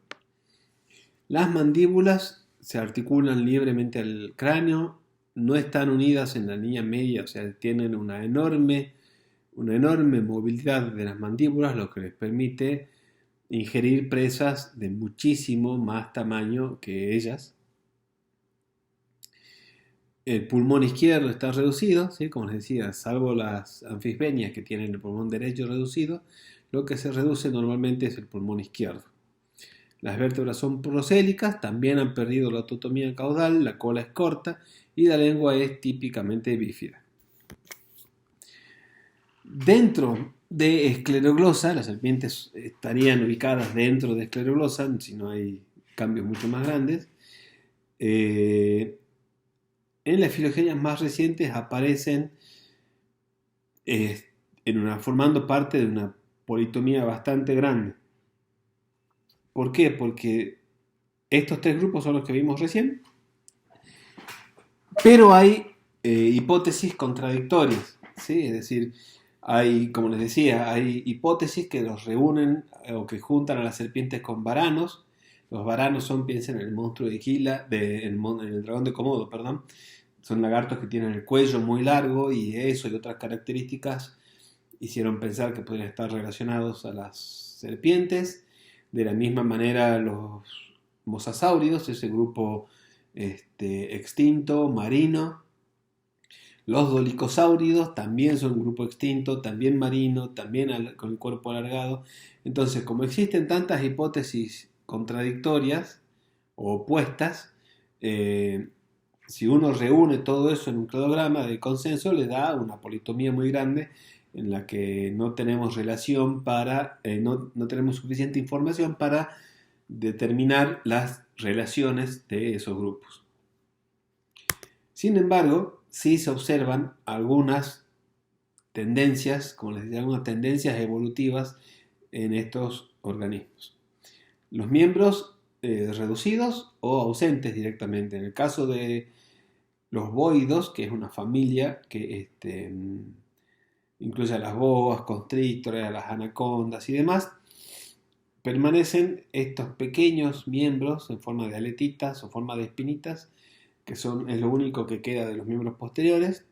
Las mandíbulas se articulan libremente al cráneo, no están unidas en la línea media, o sea, tienen una enorme movilidad de las mandíbulas, lo que les permite ingerir presas de muchísimo más tamaño que ellas. El pulmón izquierdo está reducido, ¿sí? Como les decía, salvo las anfisbenias que tienen el pulmón derecho reducido, lo que se reduce normalmente es el pulmón izquierdo. Las vértebras son prosélicas, también han perdido la autotomía caudal, la cola es corta y la lengua es típicamente bífida. Dentro de escleroglosa, las serpientes estarían ubicadas dentro de escleroglosa, si no hay cambios mucho más grandes. En las filogenias más recientes aparecen formando parte de una politomía bastante grande. ¿Por qué? Porque estos tres grupos son los que vimos recién, pero hay hipótesis contradictorias, ¿sí? Es decir, como les decía, hay hipótesis que los reúnen o que juntan a las serpientes con varanos. Los varanos son, piensen en el monstruo de Gila, en el dragón de Komodo, perdón. Son lagartos que tienen el cuello muy largo y eso y otras características hicieron pensar que podrían estar relacionados a las serpientes. De la misma manera los mosasáuridos, ese grupo extinto, marino. Los dolicosáuridos también son un grupo extinto, también marino, también con el cuerpo alargado. Entonces, como existen tantas hipótesis contradictorias o opuestas, si uno reúne todo eso en un cladograma de consenso, le da una politomía muy grande en la que no tenemos relación no tenemos suficiente información para determinar las relaciones de esos grupos. Sin embargo, sí se observan algunas tendencias, como les decía, algunas tendencias evolutivas en estos organismos. Los miembros reducidos o ausentes directamente. En el caso de los boidos, que es una familia que incluye a las boas, constrictores, a las anacondas y demás, permanecen estos pequeños miembros en forma de aletitas o forma de espinitas, que es lo único que queda de los miembros posteriores.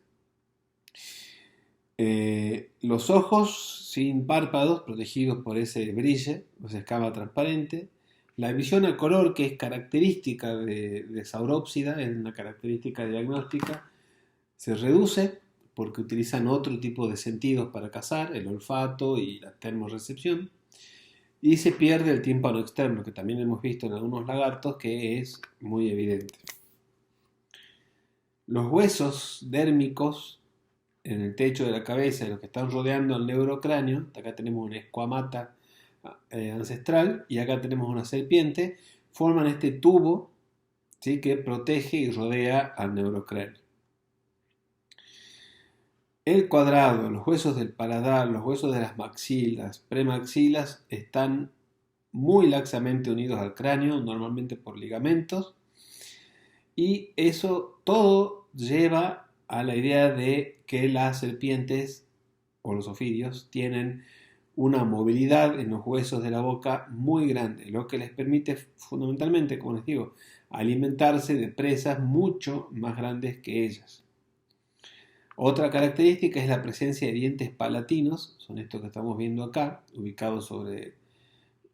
Los ojos sin párpados, protegidos por ese brille, esa escama transparente. La visión a color, que es característica de saurópsida, es una característica diagnóstica, se reduce porque utilizan otro tipo de sentidos para cazar, el olfato y la termorrecepción. Y se pierde el tímpano externo, que también hemos visto en algunos lagartos, que es muy evidente. Los huesos dérmicos en el techo de la cabeza y los que están rodeando el neurocráneo, acá tenemos una escuamata ancestral y acá tenemos una serpiente, forman este tubo, ¿sí?, que protege y rodea al neurocráneo. El cuadrado, los huesos del paladar, los huesos de las maxilas, premaxilas, están muy laxamente unidos al cráneo, normalmente por ligamentos, y eso todo lleva a la idea de que las serpientes o los ofidios tienen una movilidad en los huesos de la boca muy grande, lo que les permite fundamentalmente, como les digo, alimentarse de presas mucho más grandes que ellas. Otra característica es la presencia de dientes palatinos, son estos que estamos viendo acá, ubicados sobre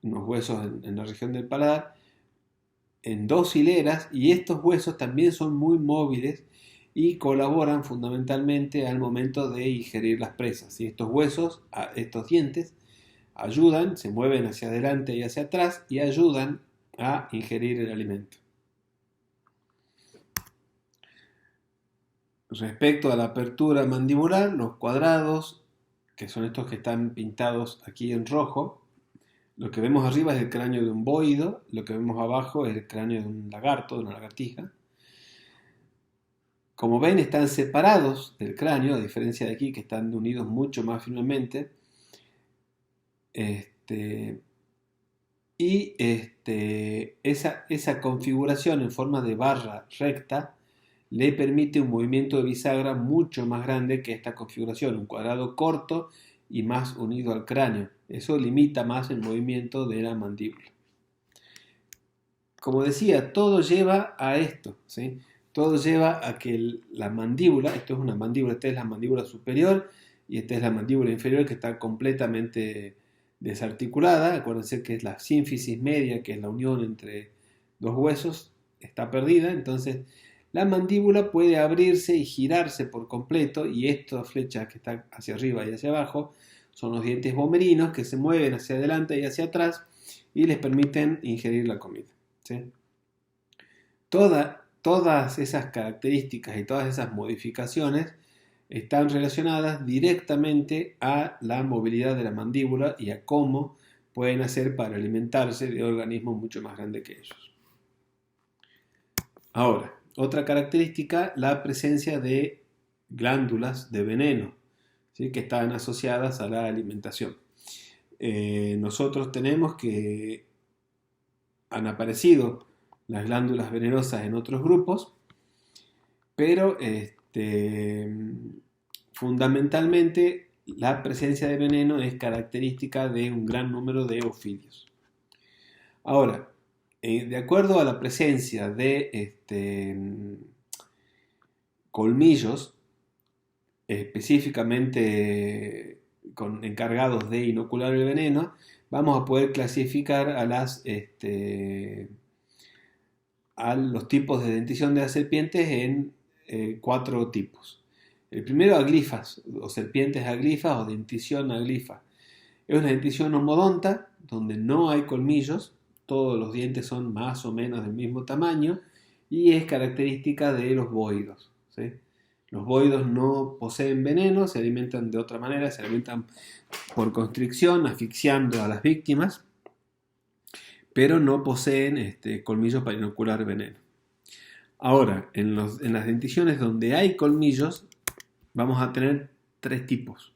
unos huesos en la región del paladar, en dos hileras, y estos huesos también son muy móviles y colaboran fundamentalmente al momento de ingerir las presas. Y estos huesos, estos dientes, ayudan, se mueven hacia adelante y hacia atrás y ayudan a ingerir el alimento. Respecto a la apertura mandibular, los cuadrados, que son estos que están pintados aquí en rojo, lo que vemos arriba es el cráneo de un boido, lo que vemos abajo es el cráneo de un lagarto, de una lagartija. Como ven, están separados del cráneo, a diferencia de aquí, que están unidos mucho más firmemente. Esa configuración en forma de barra recta le permite un movimiento de bisagra mucho más grande que esta configuración, un cuadrado corto y más unido al cráneo. Eso limita más el movimiento de la mandíbula. Como decía, todo lleva a esto, ¿sí? Todo lleva a que la mandíbula, esto es una mandíbula, esta es la mandíbula superior y esta es la mandíbula inferior que está completamente desarticulada. Acuérdense que es la sínfisis media, que es la unión entre dos huesos, está perdida. Entonces la mandíbula puede abrirse y girarse por completo, y estas flechas que están hacia arriba y hacia abajo son los dientes vomerinos que se mueven hacia adelante y hacia atrás y les permiten ingerir la comida, ¿sí? Todas esas características y todas esas modificaciones están relacionadas directamente a la movilidad de la mandíbula y a cómo pueden hacer para alimentarse de organismos mucho más grandes que ellos. Ahora, otra característica, la presencia de glándulas de veneno, ¿sí? Que están asociadas a la alimentación. Nosotros tenemos que han aparecido las glándulas venenosas en otros grupos, pero fundamentalmente la presencia de veneno es característica de un gran número de ofidios. Ahora, de acuerdo a la presencia de colmillos, específicamente encargados de inocular el veneno, vamos a poder clasificar a los tipos de dentición de las serpientes en 4 tipos. El primero, aglifas, o serpientes aglifas o dentición aglifa. Es una dentición homodonta, donde no hay colmillos, todos los dientes son más o menos del mismo tamaño, y es característica de los boidos, ¿sí? Los boidos no poseen veneno, se alimentan de otra manera, se alimentan por constricción, asfixiando a las víctimas, pero no poseen colmillos para inocular veneno. Ahora, en las denticiones donde hay colmillos, vamos a tener 3 tipos.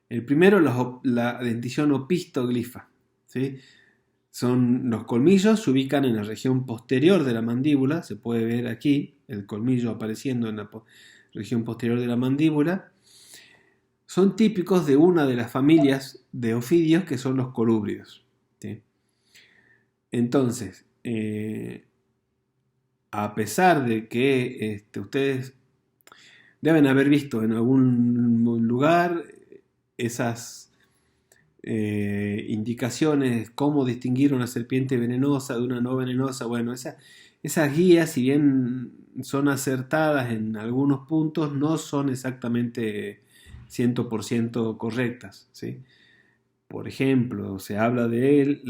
El primero, la dentición opistoglifa, ¿sí? Los colmillos se ubican en la región posterior de la mandíbula, se puede ver aquí el colmillo apareciendo en la región posterior de la mandíbula. Son típicos de una de las familias de ofidios que son los colúbridos, ¿sí? Entonces, a pesar de que ustedes deben haber visto en algún lugar esas indicaciones, cómo distinguir una serpiente venenosa de una no venenosa, bueno, esas guías, si bien son acertadas en algunos puntos, no son exactamente 100% correctas, ¿sí? Por ejemplo, se habla de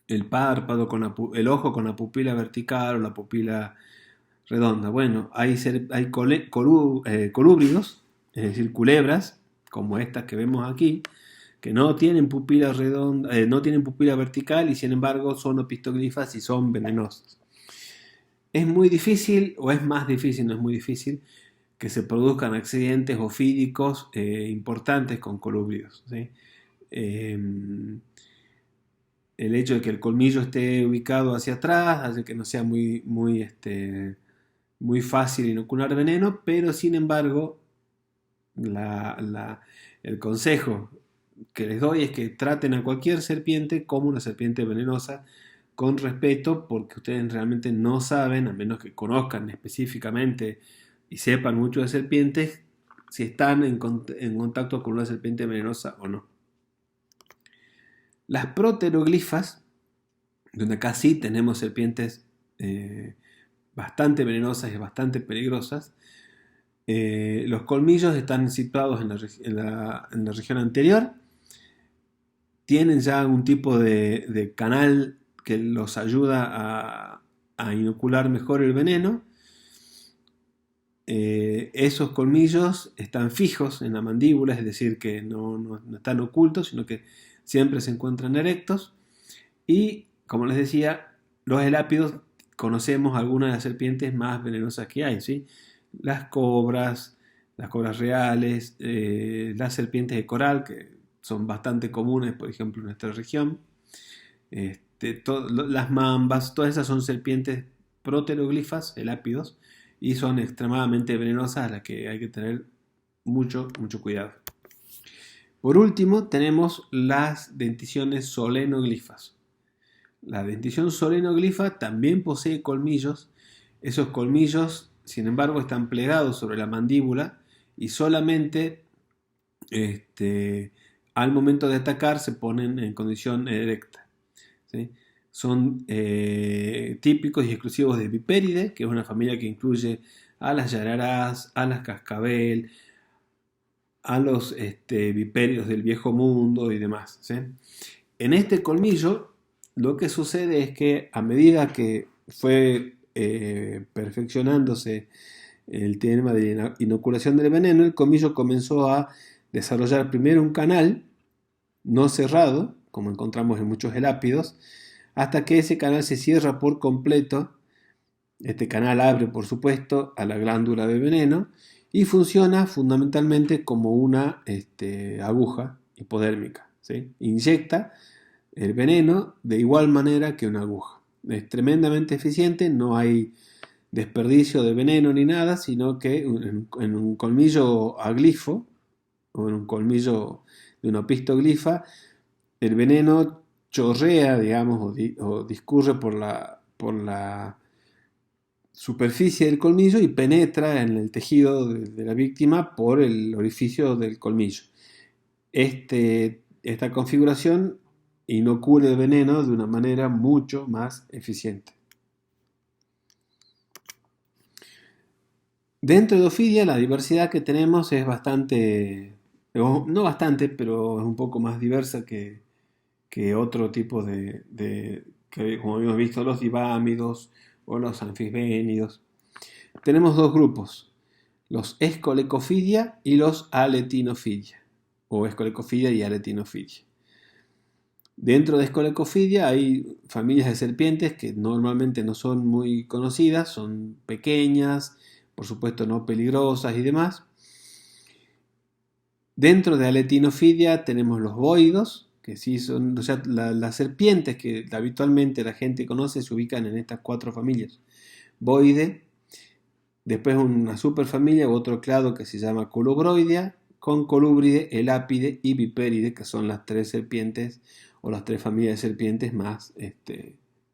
el párpado, el ojo con la pupila vertical o la pupila redonda. Bueno, hay colúbridos, es decir, culebras, como estas que vemos aquí, que no tienen pupila redonda, no tienen pupila vertical y sin embargo son opistoglifas y son venenosas. Es muy difícil, o es más difícil, no es muy difícil, que se produzcan accidentes ofídicos importantes con colúbridos, ¿sí? El hecho de que el colmillo esté ubicado hacia atrás hace que no sea muy fácil inocular veneno, pero sin embargo el consejo que les doy es que traten a cualquier serpiente como una serpiente venenosa, con respeto, porque ustedes realmente no saben, a menos que conozcan específicamente y sepan mucho de serpientes, si están en contacto con una serpiente venenosa o no. Las proteroglifas, donde acá sí tenemos serpientes bastante venenosas y bastante peligrosas, los colmillos están situados en la región anterior, tienen ya un tipo de canal que los ayuda a inocular mejor el veneno, Esos colmillos están fijos en la mandíbula, es decir, que no están ocultos, sino que siempre se encuentran erectos. Y, como les decía, los elápidos conocemos algunas de las serpientes más venenosas que hay, ¿sí? Las cobras reales, las serpientes de coral, que son bastante comunes, por ejemplo, en nuestra región. Las mambas, todas esas son serpientes proteroglifas, elápidos, y son extremadamente venenosas a las que hay que tener mucho, mucho cuidado. Por último, tenemos las denticiones solenoglifas. La dentición solenoglifa también posee colmillos. Esos colmillos, sin embargo, están plegados sobre la mandíbula y solamente al momento de atacar se ponen en condición erecta, ¿sí? Son típicos y exclusivos de Viperidae, que es una familia que incluye a las yararás, a las cascabel, a los viperios del viejo mundo y demás, ¿sí? En este colmillo lo que sucede es que a medida que fue perfeccionándose el tema de la inoculación del veneno, el colmillo comenzó a desarrollar primero un canal no cerrado, como encontramos en muchos elápidos, hasta que ese canal se cierra por completo. Este canal abre, por supuesto, a la glándula de veneno y funciona fundamentalmente como una aguja hipodérmica, ¿sí? Inyecta el veneno de igual manera que una aguja. Es tremendamente eficiente, no hay desperdicio de veneno ni nada, sino que en un colmillo aglifo o en un colmillo de una opistoglifa, el veneno chorrea, digamos, o discurre por la superficie del colmillo y penetra en el tejido de la víctima por el orificio del colmillo. Esta configuración inocula el veneno de una manera mucho más eficiente. Dentro de Ophidia la diversidad que tenemos es bastante, no bastante, pero es un poco más diversa que otro tipo que como habíamos visto, los divámidos o los anfisbénidos. Tenemos dos grupos, los Escolecophidia y los Aletinofidia, o Escolecophidia y Aletinofidia. Dentro de Escolecophidia hay familias de serpientes que normalmente no son muy conocidas, son pequeñas, por supuesto no peligrosas y demás. Dentro de Aletinofidia tenemos los boidos, que sí son, o sea, las serpientes que habitualmente la gente conoce se ubican en estas cuatro familias. Boide, después una superfamilia u otro clado que se llama Colubroidea, con Colúbride, Elápide y Vipéride, que son las tres serpientes o las tres familias de serpientes más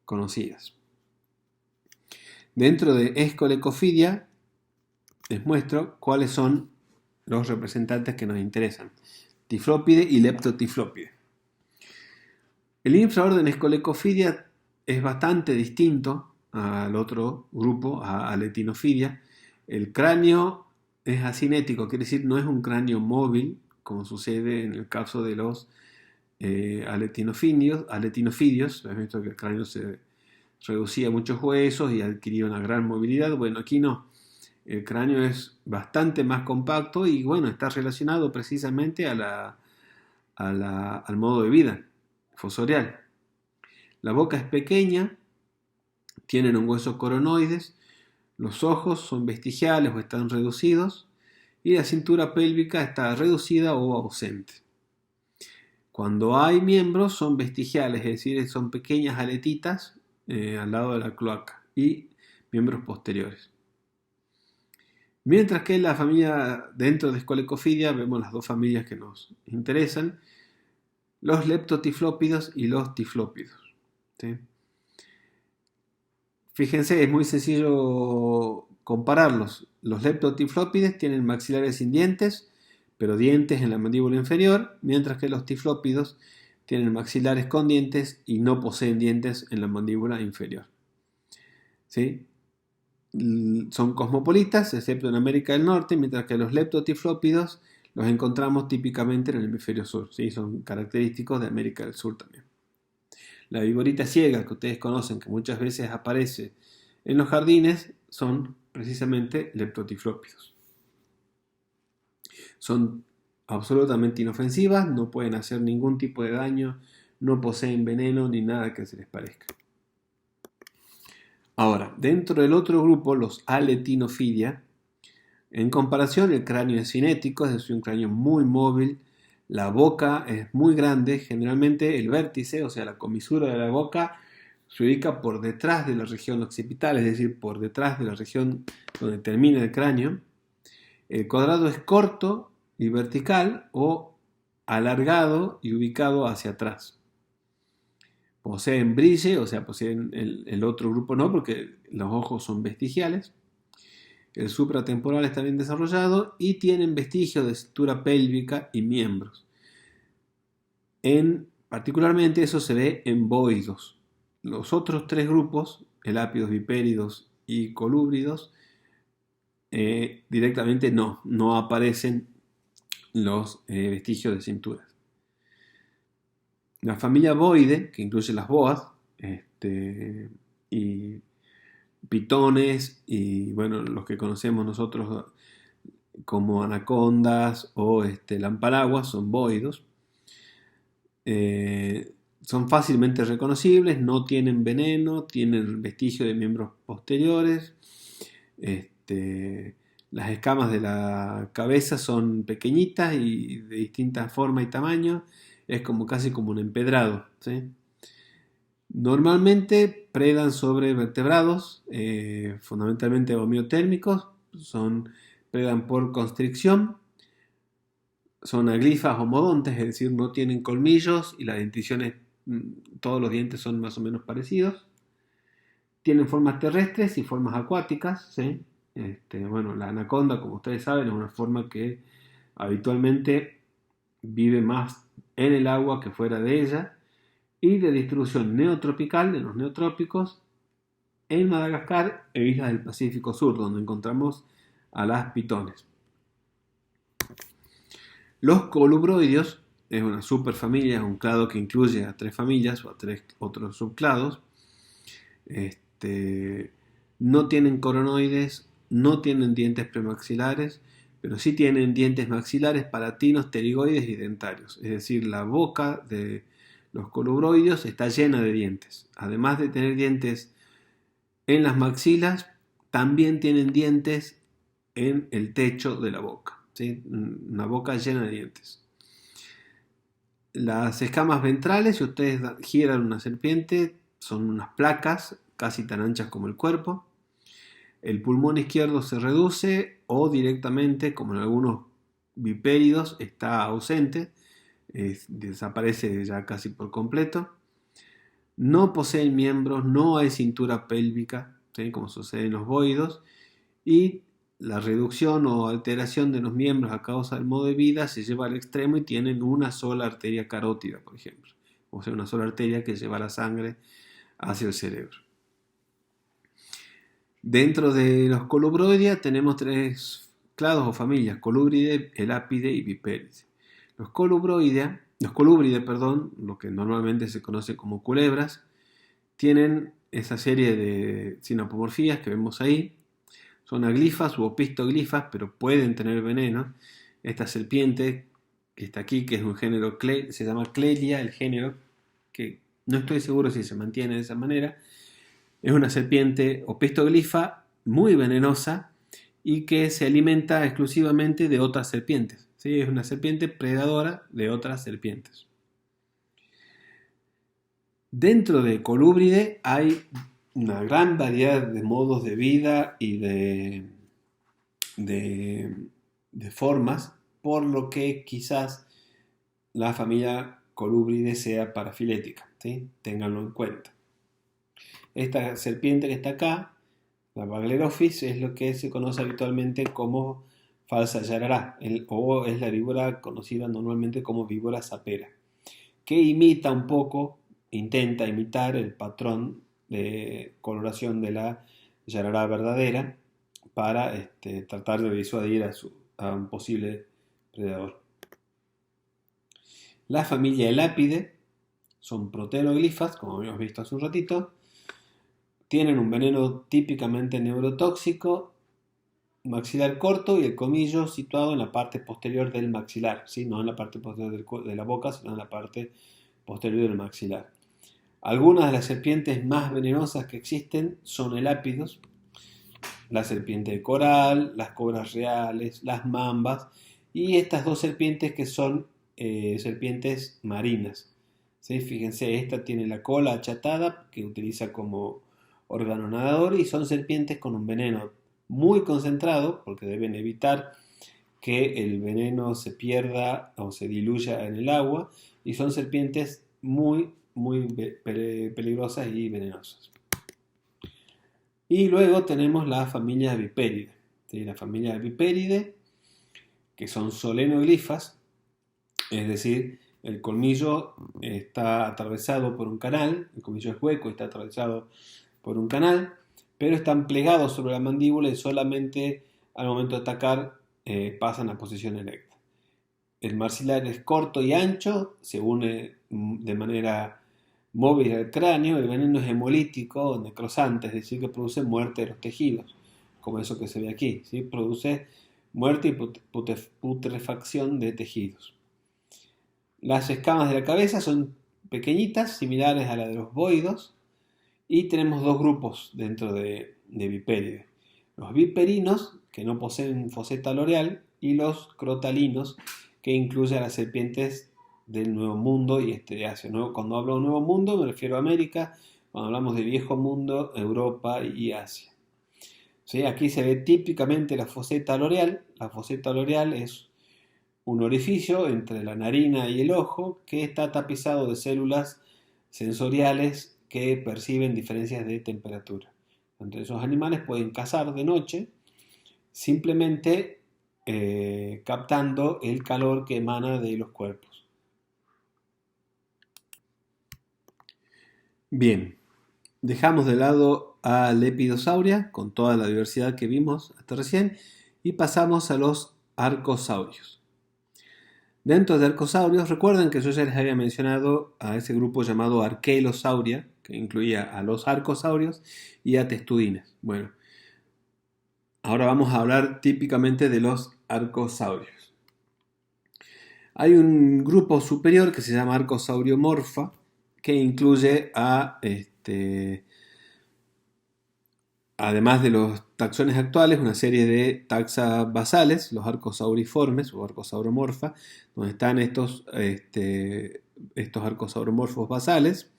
conocidas. Dentro de Escolecophidia les muestro cuáles son los representantes que nos interesan: Tiflópide y Leptotiflópide. El infraorden Escolecophidia es bastante distinto al otro grupo, a Aletinofidia. El cráneo es asinético, quiere decir no es un cráneo móvil, como sucede en el caso de los aletinofidios. Has visto que el cráneo se reducía a muchos huesos y adquiría una gran movilidad. Bueno, aquí no. El cráneo es bastante más compacto y bueno, está relacionado precisamente al modo de vida fosorial. La boca es pequeña, tienen un hueso coronoides, los ojos son vestigiales o están reducidos y la cintura pélvica está reducida o ausente. Cuando hay miembros son vestigiales, es decir, son pequeñas aletitas al lado de la cloaca y miembros posteriores. Mientras que en la familia dentro de Escolecophidia vemos las dos familias que nos interesan, los leptotiflópidos y los tiflópidos, ¿sí? Fíjense, es muy sencillo compararlos. Los leptotiflópides tienen maxilares sin dientes, pero dientes en la mandíbula inferior, mientras que los tiflópidos tienen maxilares con dientes y no poseen dientes en la mandíbula inferior, ¿sí? Son cosmopolitas, excepto en América del Norte, mientras que los leptotiflópidos los encontramos típicamente en el hemisferio sur, ¿sí? Son característicos de América del Sur también. La viborita ciega, que ustedes conocen, que muchas veces aparece en los jardines, son precisamente leptotiflópidos. Son absolutamente inofensivas, no pueden hacer ningún tipo de daño, no poseen veneno ni nada que se les parezca. Ahora, dentro del otro grupo, los Aletinofidia, en comparación el cráneo es cinético, es decir, un cráneo muy móvil, la boca es muy grande, generalmente el vértice, o sea, la comisura de la boca, se ubica por detrás de la región occipital, es decir, por detrás de la región donde termina el cráneo. El cuadrado es corto y vertical o alargado y ubicado hacia atrás. Poseen brille, o sea, poseen el otro grupo no, porque los ojos son vestigiales. El supratemporal está bien desarrollado y tienen vestigios de cintura pélvica y miembros. Particularmente eso se ve en boidos. Los otros tres grupos, elápidos, vipéridos y colúbridos, directamente no aparecen los vestigios de cintura. La familia Boide, que incluye las boas y pitones y bueno, los que conocemos nosotros como anacondas o lamparaguas, son boidos. Son fácilmente reconocibles, no tienen veneno, tienen vestigio de miembros posteriores. Las escamas de la cabeza son pequeñitas y de distintas formas y tamaños. Es casi como un empedrado, ¿sí? Normalmente predan sobre vertebrados, fundamentalmente homeotérmicos, predan por constricción, son aglifas homodontes, es decir, no tienen colmillos y las denticiones, todos los dientes son más o menos parecidos. Tienen formas terrestres y formas acuáticas, ¿sí? Bueno, la anaconda, como ustedes saben, es una forma que habitualmente vive más en el agua que fuera de ella, y de distribución neotropical, en los neotrópicos, en Madagascar e islas del Pacífico Sur, donde encontramos a las pitones. Los colubroideos es una superfamilia, es un clado que incluye a 3 familias o a 3 otros subclados. No tienen coronoides, no tienen dientes premaxilares, pero sí tienen dientes maxilares, palatinos, pterigoides y dentarios. Es decir, la boca de los colubroideos está llena de dientes. Además de tener dientes en las maxilas, también tienen dientes en el techo de la boca, ¿sí? Una boca llena de dientes. Las escamas ventrales, si ustedes giran una serpiente, son unas placas casi tan anchas como el cuerpo. El pulmón izquierdo se reduce o directamente, como en algunos vipéridos, está ausente, desaparece ya casi por completo. No poseen miembros, no hay cintura pélvica, ¿sí? Como sucede en los boidos, y la reducción o alteración de los miembros a causa del modo de vida se lleva al extremo y tienen una sola arteria carótida, por ejemplo, o sea, una sola arteria que lleva la sangre hacia el cerebro. Dentro de los colubroidea tenemos 3 clados o familias: colúbride, elápide y vipéride. Los colúbride, lo que normalmente se conoce como culebras, tienen esa serie de sinapomorfías que vemos ahí. Son aglifas u opistoglifas, pero pueden tener veneno. Esta serpiente que está aquí, que es un género, se llama Clelia, el género, que no estoy seguro si se mantiene de esa manera. Es una serpiente opistoglifa muy venenosa y que se alimenta exclusivamente de otras serpientes, ¿sí? Es una serpiente predadora de otras serpientes. Dentro de Colúbride hay una gran variedad de modos de vida y de formas, por lo que quizás la familia Colúbride sea parafilética, ¿sí? Ténganlo en cuenta. Esta serpiente que está acá, la Baglerophis, es lo que se conoce habitualmente como falsa yarará, o es la víbora conocida normalmente como víbora sapera, que intenta imitar el patrón de coloración de la yarará verdadera para tratar de disuadir a un posible predador. La familia Elápide son proteroglifas, como habíamos visto hace un ratito. Tienen un veneno típicamente neurotóxico maxilar corto y el colmillo situado en la parte posterior del maxilar, ¿sí? No en la parte posterior de la boca, sino en la parte posterior del maxilar. Algunas de las serpientes más venenosas que existen son elápidos, la serpiente de coral, las cobras reales, las mambas y estas dos serpientes que son serpientes marinas. ¿Sí? Fíjense, esta tiene la cola achatada que utiliza como órgano nadador y son serpientes con un veneno muy concentrado porque deben evitar que el veneno se pierda o se diluya en el agua y son serpientes muy peligrosas y venenosas. Y luego tenemos la familia Viperidae. ¿Sí? La familia Viperidae, que son solenoglifas, es decir, el colmillo está atravesado por un canal, el colmillo es hueco y está atravesado por un canal, pero están plegados sobre la mandíbula y solamente al momento de atacar pasan a posición erecta. El maxilar es corto y ancho, se une de manera móvil al cráneo, el veneno es hemolítico o necrosante, es decir, que produce muerte de los tejidos, como eso que se ve aquí, ¿sí? Produce muerte y putrefacción de tejidos. Las escamas de la cabeza son pequeñitas, similares a las de los boidos, y tenemos dos grupos dentro de Viperidae. Los viperinos, que no poseen foseta loreal, y los crotalinos, que incluyen a las serpientes del Nuevo Mundo y este de Asia. Cuando hablo de Nuevo Mundo me refiero a América, cuando hablamos de Viejo Mundo, Europa y Asia. ¿Sí? Aquí se ve típicamente la foseta loreal. La foseta loreal es un orificio entre la narina y el ojo que está tapizado de células sensoriales que perciben diferencias de temperatura. Entonces, esos animales pueden cazar de noche simplemente captando el calor que emana de los cuerpos. Bien, dejamos de lado a Lepidosauria con toda la diversidad que vimos hasta recién y pasamos a los arcosaurios. Dentro de arcosaurios, recuerden que yo ya les había mencionado a ese grupo llamado Arkelosauria, que incluía a los arcosaurios y a testudines. Bueno, ahora vamos a hablar típicamente de los arcosaurios. Hay un grupo superior que se llama Arcosauriomorpha, que incluye a, además de los taxones actuales, una serie de taxa basales, los arcosauriformes o arcosauromorpha, donde están estos arcosauromorfos basales,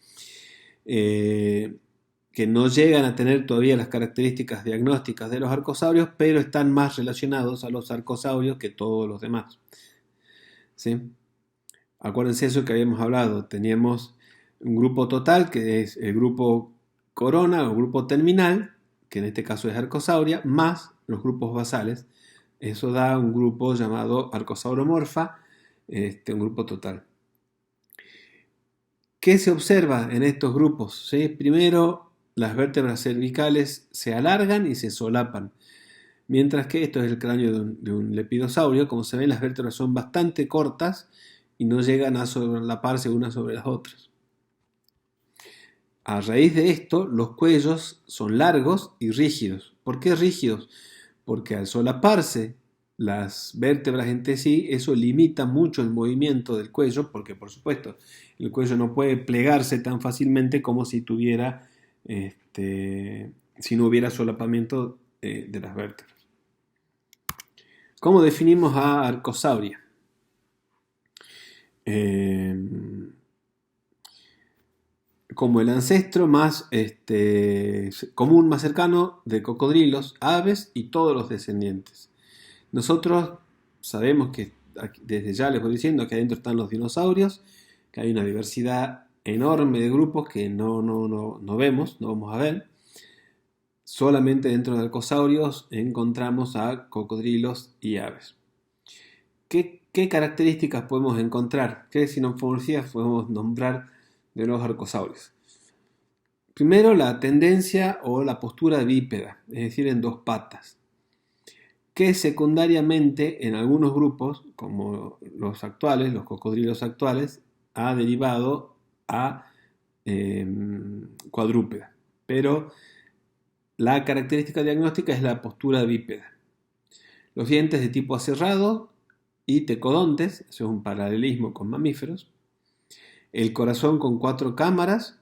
que no llegan a tener todavía las características diagnósticas de los arcosaurios, pero están más relacionados a los arcosaurios que todos los demás. ¿Sí? Acuérdense eso que habíamos hablado, teníamos un grupo total que es el grupo corona o grupo terminal, que en este caso es arcosauria, más los grupos basales. Eso da un grupo llamado arcosauromorpha, un grupo total. ¿Qué se observa en estos grupos? ¿Sí? Primero, las vértebras cervicales se alargan y se solapan. Mientras que esto es el cráneo de un lepidosaurio, como se ven, las vértebras son bastante cortas y no llegan a solaparse unas sobre las otras. A raíz de esto, los cuellos son largos y rígidos. ¿Por qué rígidos? Porque al solaparse las vértebras entre sí, eso limita mucho el movimiento del cuello, porque por supuesto el cuello no puede plegarse tan fácilmente como si tuviera, si no hubiera solapamiento de las vértebras. ¿Cómo definimos a Arcosauria? Como el ancestro más común, más cercano de cocodrilos, aves y todos los descendientes. Nosotros sabemos que desde ya les voy diciendo que adentro están los dinosaurios, que hay una diversidad enorme de grupos que no vemos, no vamos a ver. Solamente dentro de arcosaurios encontramos a cocodrilos y aves. ¿Qué características podemos encontrar? ¿Qué sinomorfías podemos nombrar de los arcosaurios? Primero, la tendencia o la postura bípeda, es decir, en dos patas, que secundariamente en algunos grupos, como los actuales, los cocodrilos actuales, ha derivado a cuadrúpeda. Pero la característica diagnóstica es la postura bípeda. Los dientes de tipo aserrado y tecodontes, eso es un paralelismo con mamíferos. El corazón con 4 cámaras,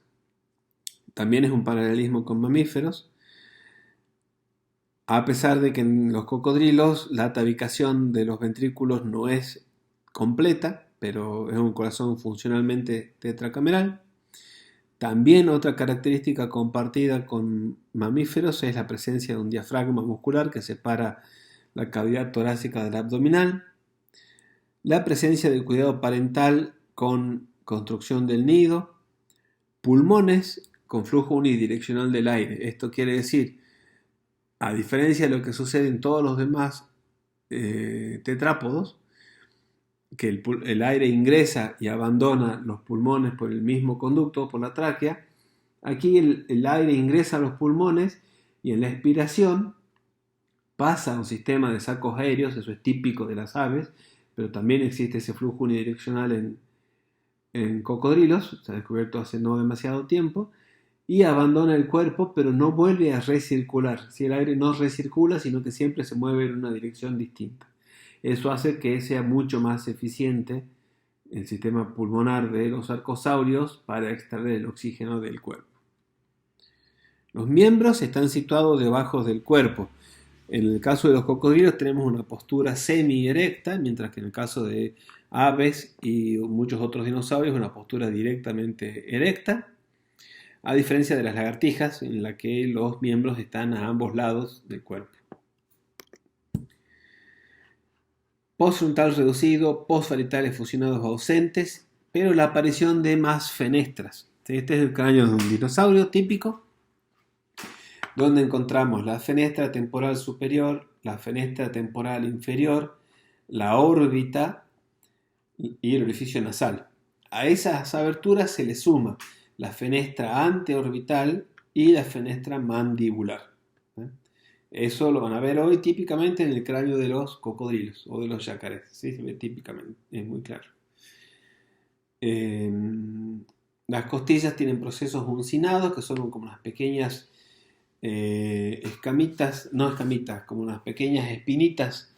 también es un paralelismo con mamíferos. A pesar de que en los cocodrilos la tabicación de los ventrículos no es completa, pero es un corazón funcionalmente tetracameral. También otra característica compartida con mamíferos es la presencia de un diafragma muscular que separa la cavidad torácica del abdominal. La presencia del cuidado parental con construcción del nido. Pulmones con flujo unidireccional del aire. Esto quiere decir, a diferencia de lo que sucede en todos los demás tetrápodos, que el aire ingresa y abandona los pulmones por el mismo conducto, por la tráquea, aquí el aire ingresa a los pulmones y en la expiración pasa a un sistema de sacos aéreos, eso es típico de las aves, pero también existe ese flujo unidireccional en cocodrilos, se ha descubierto hace no demasiado tiempo, y abandona el cuerpo, pero no vuelve a recircular. Si el aire no recircula, sino que siempre se mueve en una dirección distinta. Eso hace que sea mucho más eficiente el sistema pulmonar de los arcosaurios para extraer el oxígeno del cuerpo. Los miembros están situados debajo del cuerpo. En el caso de los cocodrilos tenemos una postura semi-erecta, mientras que en el caso de aves y muchos otros dinosaurios una postura directamente erecta, a diferencia de las lagartijas en la que los miembros están a ambos lados del cuerpo. Postfrontal reducido, postfarietales fusionados ausentes, pero la aparición de más fenestras. Este es el cráneo de un dinosaurio típico, donde encontramos la fenestra temporal superior, la fenestra temporal inferior, la órbita y el orificio nasal. A esas aberturas se le suma la fenestra anteorbital y la fenestra mandibular. Eso lo van a ver hoy típicamente en el cráneo de los cocodrilos o de los yacarés. ¿Sí? Se ve típicamente, es muy claro. Las costillas tienen procesos uncinados, que son como unas pequeñas escamitas, no escamitas, como unas pequeñas espinitas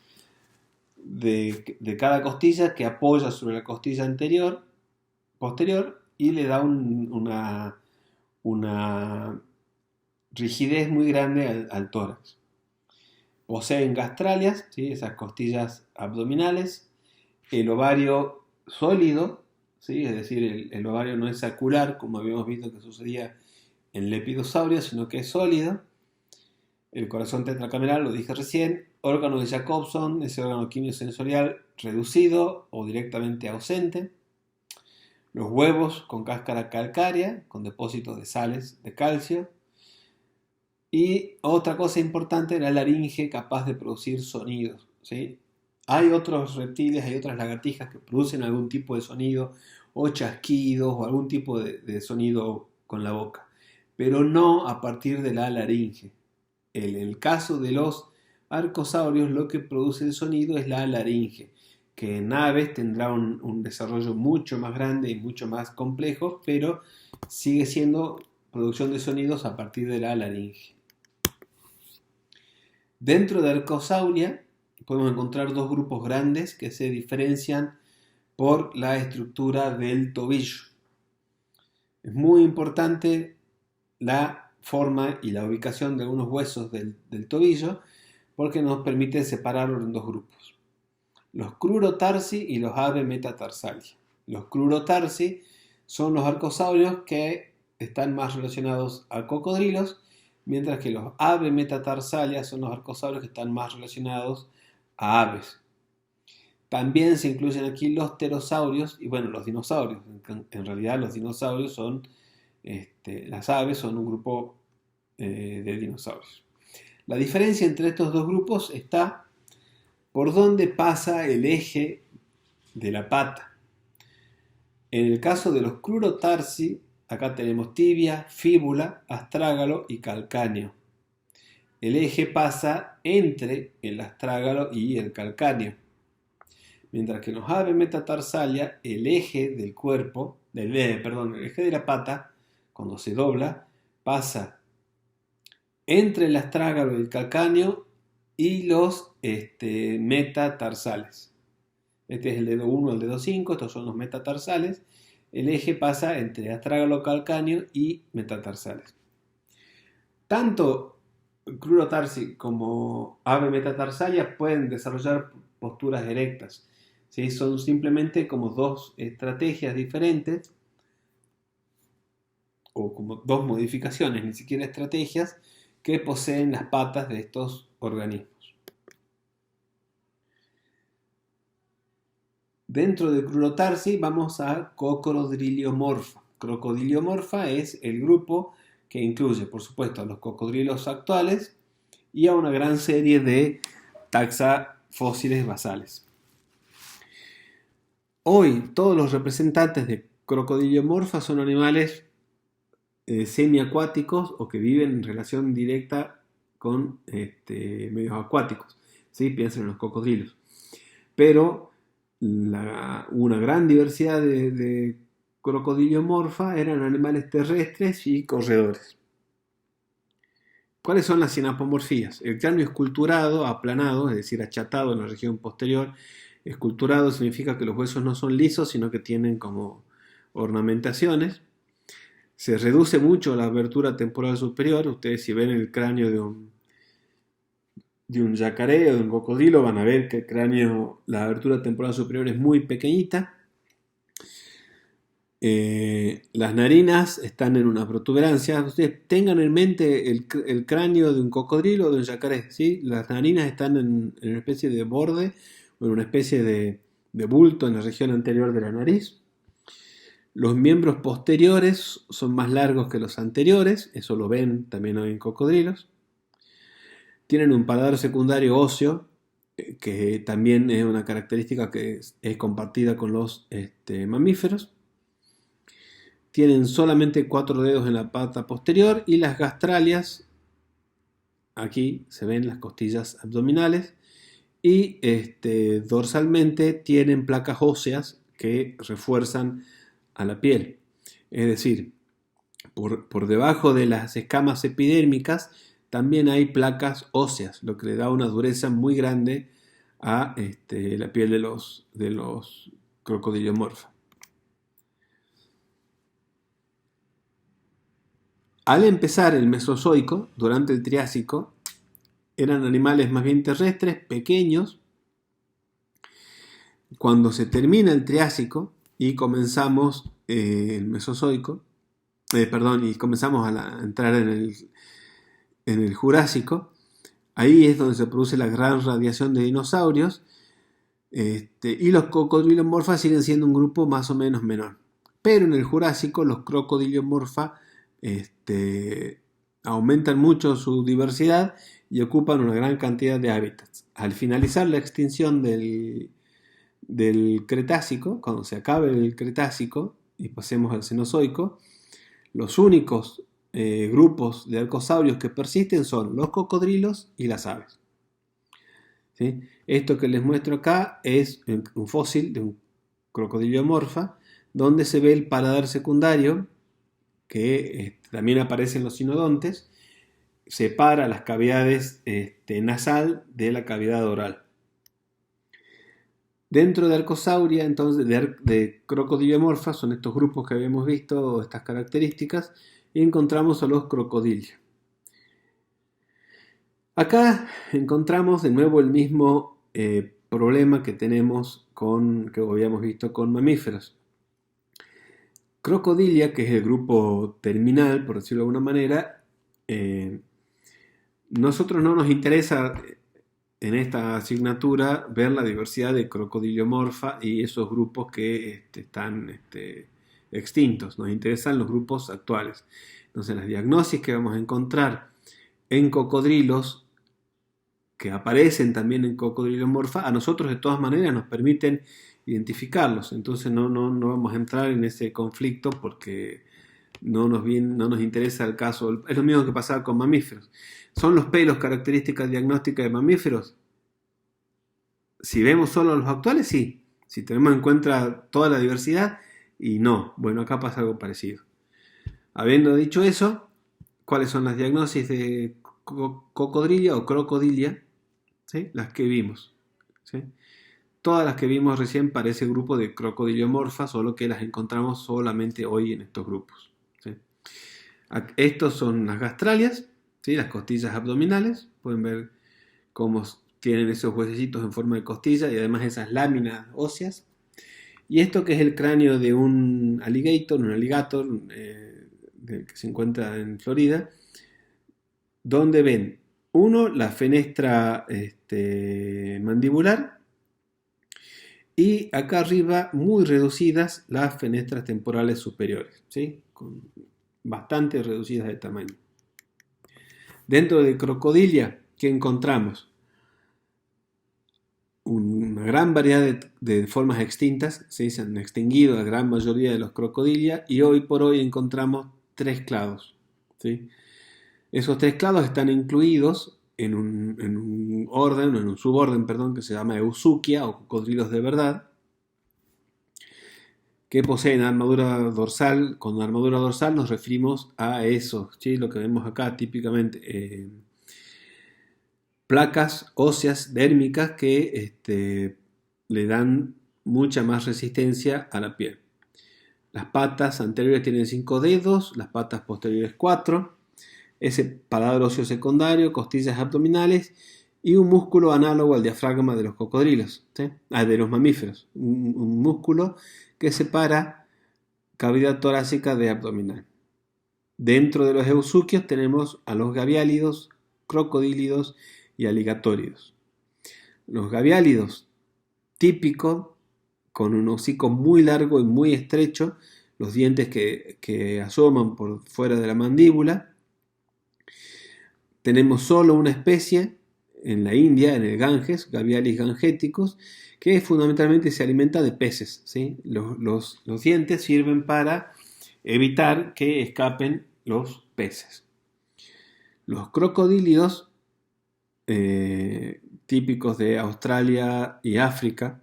de cada costilla que apoya sobre la costilla posterior y le da una rigidez muy grande al tórax. Poseen gastralias, ¿sí? Esas costillas abdominales, el ovario sólido, ¿sí? Es decir, el ovario no es sacular, como habíamos visto que sucedía en lepidosaurio, sino que es sólido. El corazón tetracameral, lo dije recién, órgano de Jacobson, ese órgano quimiosensorial reducido o directamente ausente. Los huevos con cáscara calcárea, con depósitos de sales de calcio. Y otra cosa importante, la laringe capaz de producir sonidos, ¿sí? Hay otros reptiles, hay otras lagartijas que producen algún tipo de sonido, o chasquidos, o algún tipo de sonido con la boca, pero no a partir de la laringe. En el caso de los arcosaurios, lo que produce el sonido es la laringe, que en aves tendrá un desarrollo mucho más grande y mucho más complejo, pero sigue siendo producción de sonidos a partir de la laringe. Dentro de Arcosauria podemos encontrar dos grupos grandes que se diferencian por la estructura del tobillo. Es muy importante la forma y la ubicación de algunos huesos del tobillo porque nos permite separarlo en dos grupos. Los crurotarsi y los avemetatarsalia. Los crurotarsi son los arcosaurios que están más relacionados a cocodrilos, mientras que los avemetatarsalia son los arcosaurios que están más relacionados a aves. También se incluyen aquí los pterosaurios y bueno, los dinosaurios. En realidad los dinosaurios son, las aves son un grupo de dinosaurios. La diferencia entre estos dos grupos está por dónde pasa el eje de la pata. En el caso de los crurotarsi, acá tenemos tibia, fíbula, astrágalo y calcáneo. El eje pasa entre el astrágalo y el calcáneo. Mientras que en los avemetatarsalia, el eje del cuerpo, el eje de la pata, cuando se dobla, pasa entre el astrágalo y el calcáneo y los metatarsales. Este es el dedo 1, el dedo 5, estos son los metatarsales. El eje pasa entre astrágalo calcáneo y metatarsales. Tanto Crurotarsi como ave metatarsalia pueden desarrollar posturas erectas. ¿Sí? Son simplemente como dos estrategias diferentes o como dos modificaciones, ni siquiera estrategias, que poseen las patas de estos organismos. Dentro de Crurotarsi vamos a Cocrodriliomorpha. Crocodiliomorpha es el grupo que incluye, por supuesto, a los cocodrilos actuales y a una gran serie de taxa fósiles basales. Hoy todos los representantes de Crocodiliomorpha son animales semiacuáticos o que viven en relación directa con medios acuáticos. ¿Sí? Piensen en los cocodrilos. Pero una gran diversidad de Crocodiliomorpha eran animales terrestres y corredores. ¿Cuáles son las sinapomorfías? El cráneo esculturado, aplanado, es decir, achatado en la región posterior. Esculturado significa que los huesos no son lisos, sino que tienen como ornamentaciones. Se reduce mucho la abertura temporal superior. Ustedes, si ven el cráneo de un yacaré o de un cocodrilo, van a ver que el cráneo, la abertura temporal superior es muy pequeñita. Las narinas están en una protuberancia. Ustedes tengan en mente el cráneo de un cocodrilo o de un yacaré, ¿sí? Las narinas están en una especie de borde o en una especie de bulto en la región anterior de la nariz. Los miembros posteriores son más largos que los anteriores, eso lo ven también hoy en cocodrilos. Tienen un paladar secundario óseo, que también es una característica que es compartida con los mamíferos. Tienen solamente 4 dedos en la pata posterior y las gastralias, aquí se ven las costillas abdominales, y dorsalmente tienen placas óseas que refuerzan a la piel. Es decir, por debajo de las escamas epidérmicas también hay placas óseas, lo que le da una dureza muy grande a la piel de los crocodiliomorpha. Al empezar el Mesozoico, durante el Triásico, eran animales más bien terrestres, pequeños. Cuando se termina el Triásico y comenzamos el Mesozoico, y comenzamos a entrar en el Jurásico, ahí es donde se produce la gran radiación de dinosaurios, y los cocodiliomorpha siguen siendo un grupo más o menos menor. Pero en el Jurásico los crocodiliomorpha aumentan mucho su diversidad y ocupan una gran cantidad de hábitats. Al finalizar la extinción del Cretácico, cuando se acabe el Cretácico y pasemos al Cenozoico, los únicos grupos de arcosaurios que persisten son los cocodrilos y las aves. ¿Sí? Esto que les muestro acá es un fósil de un crocodiliomorpha donde se ve el paladar secundario que también aparece en los sinodontes, separa las cavidades nasal de la cavidad oral. Dentro de Arcosauria, entonces, de Crocodiliomorpha, son estos grupos que habíamos visto, estas características, y encontramos a los crocodilios. Acá encontramos de nuevo el mismo problema que tenemos que habíamos visto con mamíferos. Crocodilia, que es el grupo terminal, por decirlo de alguna manera, nosotros no nos interesa en esta asignatura ver la diversidad de Crocodiliomorpha y esos grupos que están extintos. Nos interesan los grupos actuales. Entonces, las diagnosis que vamos a encontrar en cocodrilos, que aparecen también en Crocodiliomorpha, a nosotros de todas maneras nos permiten identificarlos. Entonces no vamos a entrar en ese conflicto porque no nos interesa el caso. Es lo mismo que pasaba con mamíferos. ¿Son los pelos características diagnósticas de mamíferos? Si vemos solo los actuales, sí. Si tenemos en cuenta toda la diversidad, y no. Bueno, acá pasa algo parecido. Habiendo dicho eso, ¿cuáles son las diagnosis de cocodrilia o crocodilia? ¿sí? Las que vimos, ¿sí? Todas las que vimos recién para ese grupo de crocodiliomorfas, solo que las encontramos solamente hoy en estos grupos, ¿sí? Estos son las gastralias, ¿sí? Las costillas abdominales. Pueden ver cómo tienen esos huesecitos en forma de costilla y además esas láminas óseas. Y esto que es el cráneo de un alligator que se encuentra en Florida, donde ven, uno, la fenestra mandibular, y acá arriba muy reducidas las fenestras temporales superiores, ¿sí? Bastante reducidas de tamaño. Dentro de Crocodilia, ¿qué encontramos? Una gran variedad de formas extintas, ¿sí? Se han extinguido la gran mayoría de los Crocodilia y hoy por hoy encontramos 3 clados, ¿sí? Esos 3 clados están incluidos en un orden, en un suborden, perdón, que se llama Eusuchia o cocodrilos de verdad, que poseen armadura dorsal. Con armadura dorsal nos referimos a eso, ¿sí? Lo que vemos acá típicamente, placas óseas dérmicas que le dan mucha más resistencia a la piel. Las patas anteriores tienen 5 dedos, las patas posteriores 4, ese paladar óseo secundario, costillas abdominales y un músculo análogo al diafragma de los cocodrilos, ¿sí? De los mamíferos, un músculo que separa cavidad torácica de abdominal. Dentro de los eusuquios tenemos a los gaviálidos, crocodílidos y aligatóridos. Los gaviálidos, típicos, con un hocico muy largo y muy estrecho, los dientes que asoman por fuera de la mandíbula. Tenemos solo una especie en la India, en el Ganges, Gavialis gangeticus, que fundamentalmente se alimenta de peces, ¿sí? Los dientes sirven para evitar que escapen los peces. Los crocodílidos, típicos de Australia y África,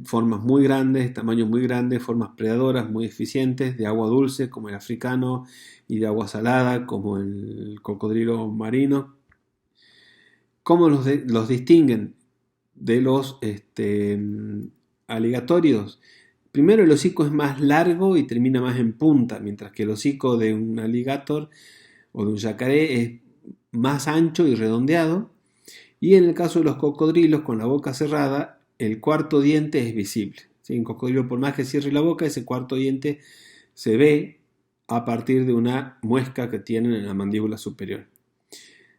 formas muy grandes, tamaños muy grandes, formas predadoras muy eficientes, de agua dulce como el africano y de agua salada como el cocodrilo marino. ¿Cómo los distinguen de los aligatóridos? Primero, el hocico es más largo y termina más en punta, mientras que el hocico de un alligator o de un yacaré es más ancho y redondeado. Y en el caso de los cocodrilos con la boca cerrada, el cuarto diente es visible, ¿sí? Un cocodrilo, por más que cierre la boca, ese cuarto diente se ve a partir de una muesca que tienen en la mandíbula superior.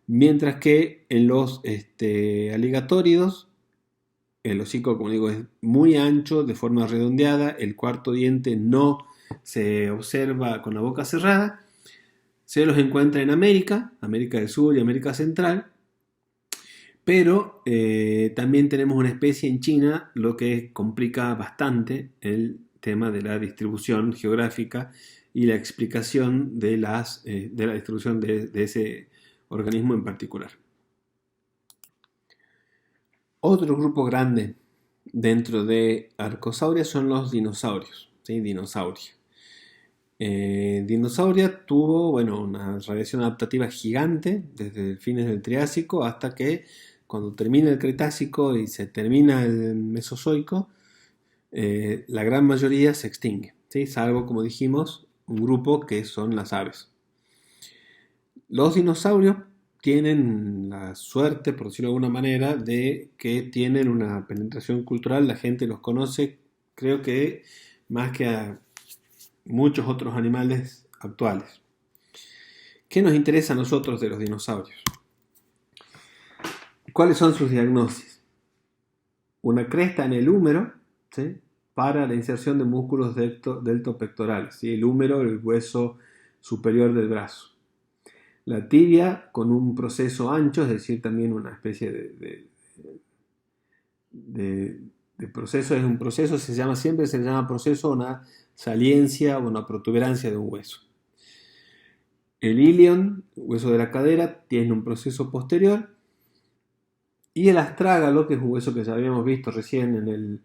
Mientras que en los aligatóridos, el hocico, como digo, es muy ancho, de forma redondeada, el cuarto diente no se observa con la boca cerrada. Se los encuentra en América del Sur y América Central, pero también tenemos una especie en China, lo que complica bastante el tema de la distribución geográfica y la explicación de la distribución de ese organismo en particular. Otro grupo grande dentro de Arcosauria son los dinosaurios, ¿sí? Dinosauria. Dinosauria tuvo, una radiación adaptativa gigante desde fines del Triásico hasta que cuando termina el Cretácico y se termina el Mesozoico, la gran mayoría se extingue, ¿sí? Salvo, como dijimos, un grupo que son las aves. Los dinosaurios tienen la suerte, por decirlo de alguna manera, de que tienen una penetración cultural, la gente los conoce, creo que más que a muchos otros animales actuales. ¿Qué nos interesa a nosotros de los dinosaurios? ¿Cuáles son sus diagnosis? Una cresta en el húmero, ¿sí? Para la inserción de músculos deltopectorales, ¿sí? El húmero, el hueso superior del brazo. La tibia con un proceso ancho, es decir, también una especie de proceso, es un proceso, siempre se llama proceso una saliencia o una protuberancia de un hueso. El ilion, hueso de la cadera, tiene un proceso posterior. Y el astrágalo, que es un hueso que ya habíamos visto recién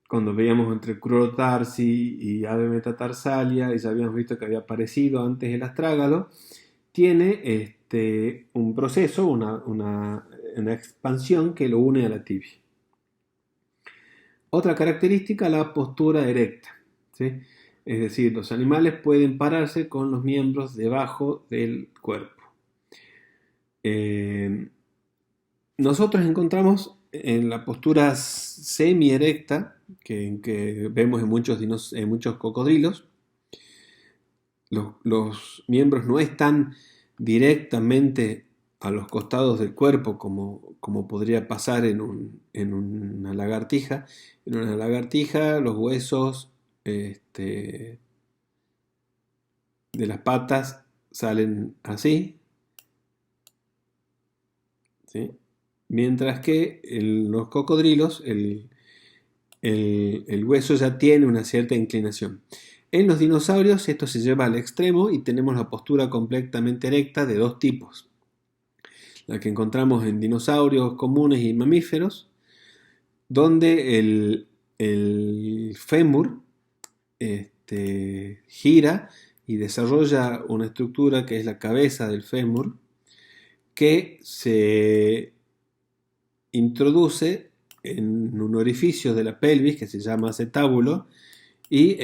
cuando veíamos entre Crurotarsi y Ave metatarsalia, y ya habíamos visto que había aparecido antes el astrágalo, tiene un proceso, una expansión que lo une a la tibia. Otra característica, la postura erecta, ¿sí? Es decir, los animales pueden pararse con los miembros debajo del cuerpo. Nosotros encontramos en la postura semi-erecta, que vemos en muchos cocodrilos, los miembros no están directamente a los costados del cuerpo como podría pasar en una lagartija. En una lagartija los huesos de las patas salen así, ¿sí? Mientras que en los cocodrilos el hueso ya tiene una cierta inclinación. En los dinosaurios esto se lleva al extremo y tenemos la postura completamente erecta de dos tipos. La que encontramos en dinosaurios comunes y mamíferos, donde el fémur gira y desarrolla una estructura que es la cabeza del fémur, que se introduce en un orificio de la pelvis que se llama acetábulo y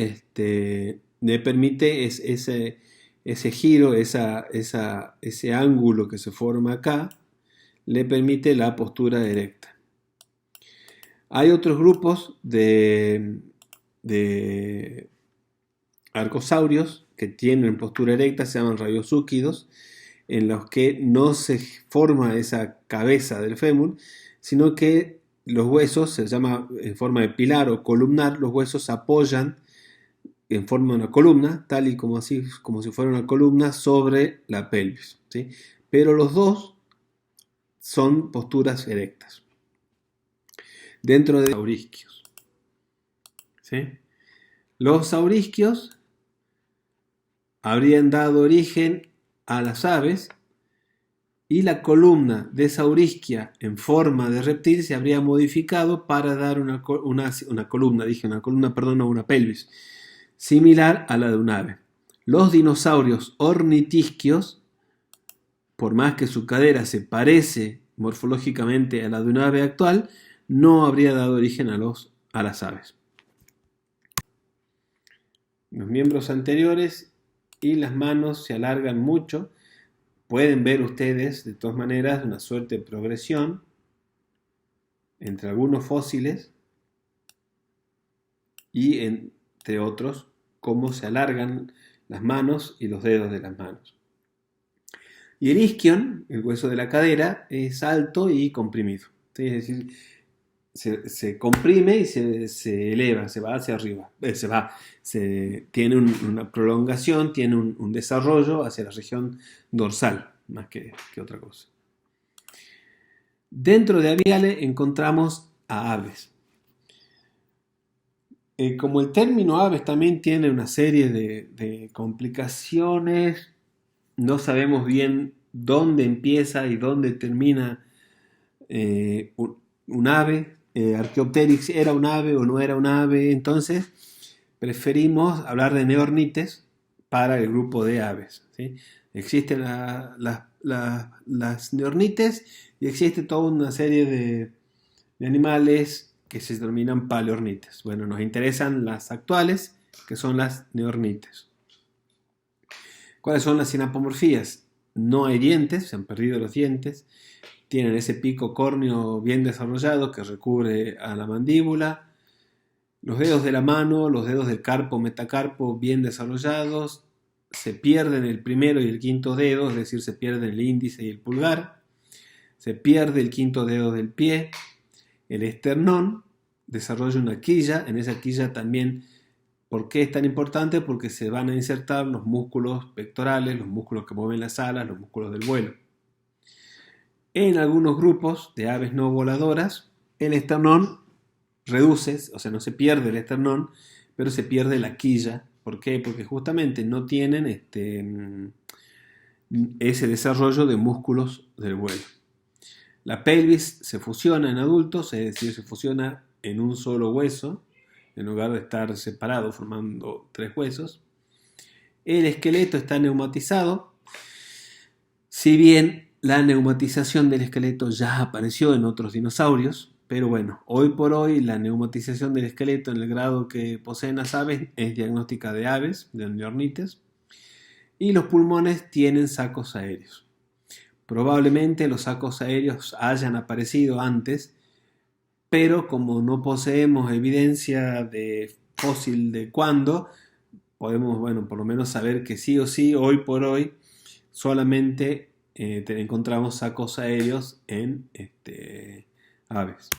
le permite ese giro, ese ángulo que se forma acá, le permite la postura erecta. Hay otros grupos de arcosaurios que tienen postura erecta, se llaman radiosúquidos, en los que no se forma esa cabeza del fémur, sino que los huesos, se llama en forma de pilar o columnar, los huesos se apoyan en forma de una columna, tal y como si fuera una columna sobre la pelvis, ¿sí? Pero los dos son posturas erectas. Dentro de los saurisquios, ¿sí? Los saurisquios habrían dado origen a las aves y la columna de Saurisquia en forma de reptil se habría modificado para dar una pelvis similar a la de un ave. Los dinosaurios ornitisquios, por más que su cadera se parece morfológicamente a la de un ave actual, no habría dado origen a las aves. Los miembros anteriores y las manos se alargan mucho. Pueden ver ustedes, de todas maneras, una suerte de progresión entre algunos fósiles y entre otros, cómo se alargan las manos y los dedos de las manos. Y el isquion, el hueso de la cadera, es alto y comprimido. ¿Sí? Es decir, se comprime y se eleva, se va hacia arriba. Tiene una prolongación, tiene un desarrollo hacia la región dorsal, más que otra cosa. Dentro de aviales encontramos a aves. Como el término aves también tiene una serie de complicaciones, no sabemos bien dónde empieza y dónde termina un ave. Archaeopteryx era un ave o no era un ave, entonces preferimos hablar de neornites para el grupo de aves, ¿sí? Existen las neornites y existe toda una serie de animales que se denominan paleornites. Bueno, nos interesan las actuales, que son las neornites. ¿Cuáles son las sinapomorfías? No hay dientes, se han perdido los dientes, tienen ese pico córneo bien desarrollado que recubre a la mandíbula, los dedos de la mano, los dedos del carpo, metacarpo bien desarrollados, se pierden el primero y el quinto dedo, es decir, se pierden el índice y el pulgar, se pierde el quinto dedo del pie, el esternón desarrolla una quilla, en esa quilla también, ¿por qué es tan importante? Porque se van a insertar los músculos pectorales, los músculos que mueven las alas, los músculos del vuelo. En algunos grupos de aves no voladoras, el esternón reduce, o sea, no se pierde el esternón, pero se pierde la quilla. ¿Por qué? Porque justamente no tienen ese desarrollo de músculos del vuelo. La pelvis se fusiona en adultos, es decir, se fusiona en un solo hueso, en lugar de estar separado formando tres huesos. El esqueleto está neumatizado, Si bien la neumatización del esqueleto ya apareció en otros dinosaurios, pero bueno, hoy por hoy la neumatización del esqueleto en el grado que poseen las aves es diagnóstica de aves, de neornites, y los pulmones tienen sacos aéreos. Probablemente los sacos aéreos hayan aparecido antes, pero como no poseemos evidencia de fósil de cuándo, podemos, bueno, por lo menos saber que sí o sí, hoy por hoy, solamente encontramos sacos aéreos en aves.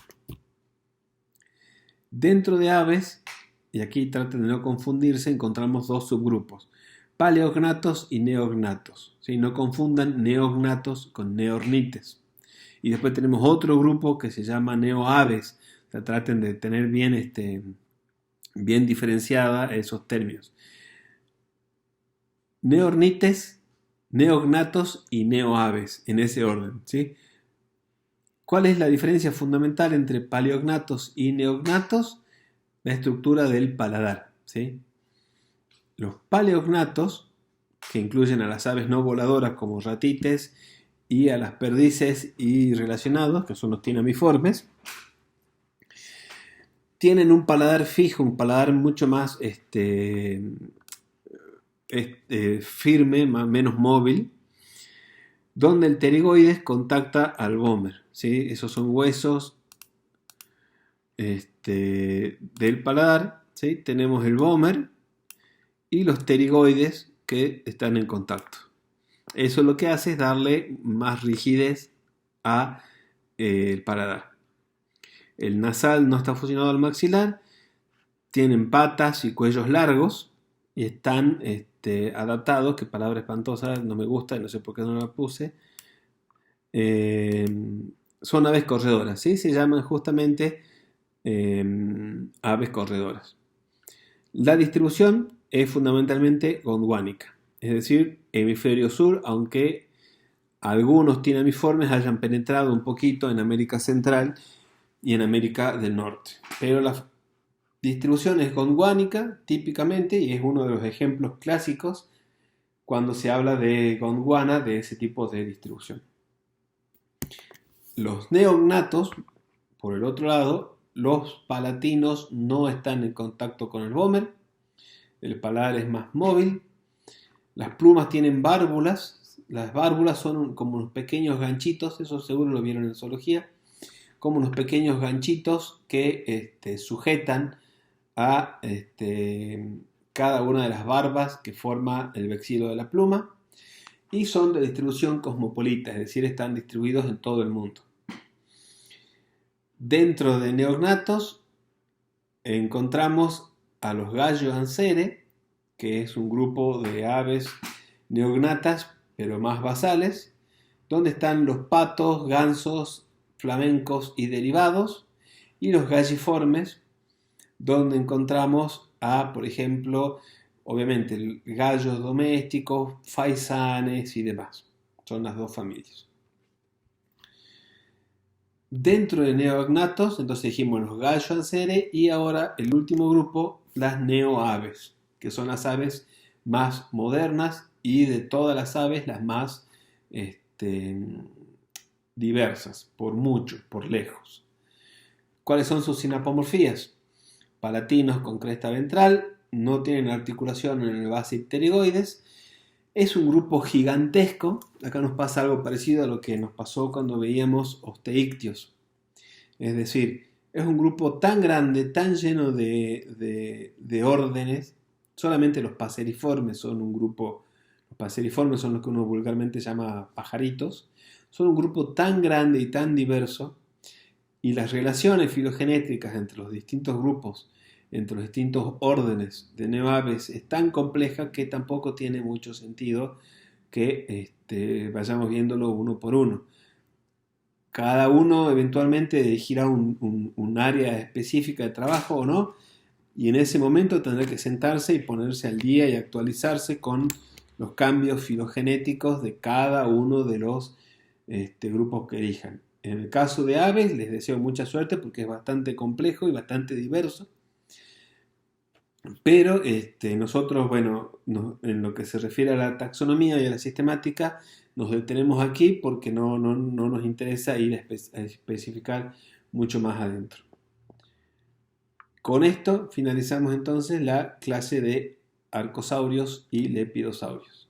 Dentro de aves, y aquí traten de no confundirse, encontramos dos subgrupos, paleognatos y neognatos. ¿Sí? No confundan neognatos con neornites. Y después tenemos otro grupo que se llama neoaves. O sea, traten de tener bien diferenciada esos términos. Neornites, neognatos y neoaves, en ese orden. ¿Sí? ¿Cuál es la diferencia fundamental entre paleognatos y neognatos? La estructura del paladar. ¿Sí? Los paleognatos, que incluyen a las aves no voladoras como ratites y a las perdices y relacionados, que son los tinamiformes, tienen un paladar fijo, un paladar mucho más firme, menos móvil, donde el pterigoides contacta al vómer. ¿Sí? Esos son huesos del paladar. ¿Sí? Tenemos el vómer y los pterigoides que están en contacto. Eso lo que hace es darle más rigidez al paladar. El nasal no está fusionado al maxilar, tienen patas y cuellos largos y están adaptados, que palabra espantosa, no me gusta, no sé por qué no la puse. Son aves corredoras, ¿sí? Se llaman justamente aves corredoras. La distribución es fundamentalmente gondwanica, es decir, hemisferio sur, aunque algunos tinamiformes hayan penetrado un poquito en América Central y en América del Norte. Pero la distribución es gondwanica típicamente y es uno de los ejemplos clásicos cuando se habla de Gondwana, de ese tipo de distribución. Los neognatos, por el otro lado, los palatinos no están en contacto con el vómer, el paladar es más móvil, las plumas tienen válvulas, las válvulas son como unos pequeños ganchitos, eso seguro lo vieron en zoología, como unos pequeños ganchitos que sujetan a cada una de las barbas que forma el vexilo de la pluma y son de distribución cosmopolita, es decir, están distribuidos en todo el mundo. Dentro de neognatos encontramos a los Galloancere, que es un grupo de aves neognatas pero más basales, donde están los patos, gansos, flamencos y derivados, y los galliformes, donde encontramos por ejemplo, obviamente gallos domésticos, faisanes y demás. Son las dos familias. Dentro de neognatos, entonces dijimos los Galloancere y ahora el último grupo, las neoaves, que son las aves más modernas y de todas las aves las más diversas, por mucho, por lejos. ¿Cuáles son sus sinapomorfías? Palatinos con cresta ventral, no tienen articulación en el base pterigoides. Es un grupo gigantesco. Acá nos pasa algo parecido a lo que nos pasó cuando veíamos osteícteos. Es decir, es un grupo tan grande, tan lleno de órdenes. Solamente los paseriformes son un grupo. Los paseriformes son los que uno vulgarmente llama pajaritos. Son un grupo tan grande y tan diverso. Y las relaciones filogenéticas entre los distintos grupos, entre los distintos órdenes de neoaves es tan compleja que tampoco tiene mucho sentido que vayamos viéndolo uno por uno. Cada uno eventualmente elegirá un área específica de trabajo o no, y en ese momento tendrá que sentarse y ponerse al día y actualizarse con los cambios filogenéticos de cada uno de los grupos que elijan. En el caso de aves les deseo mucha suerte porque es bastante complejo y bastante diverso. Pero nosotros, bueno, en lo que se refiere a la taxonomía y a la sistemática, nos detenemos aquí porque no nos interesa ir a especificar mucho más adentro. Con esto finalizamos entonces la clase de arcosaurios y lepidosaurios.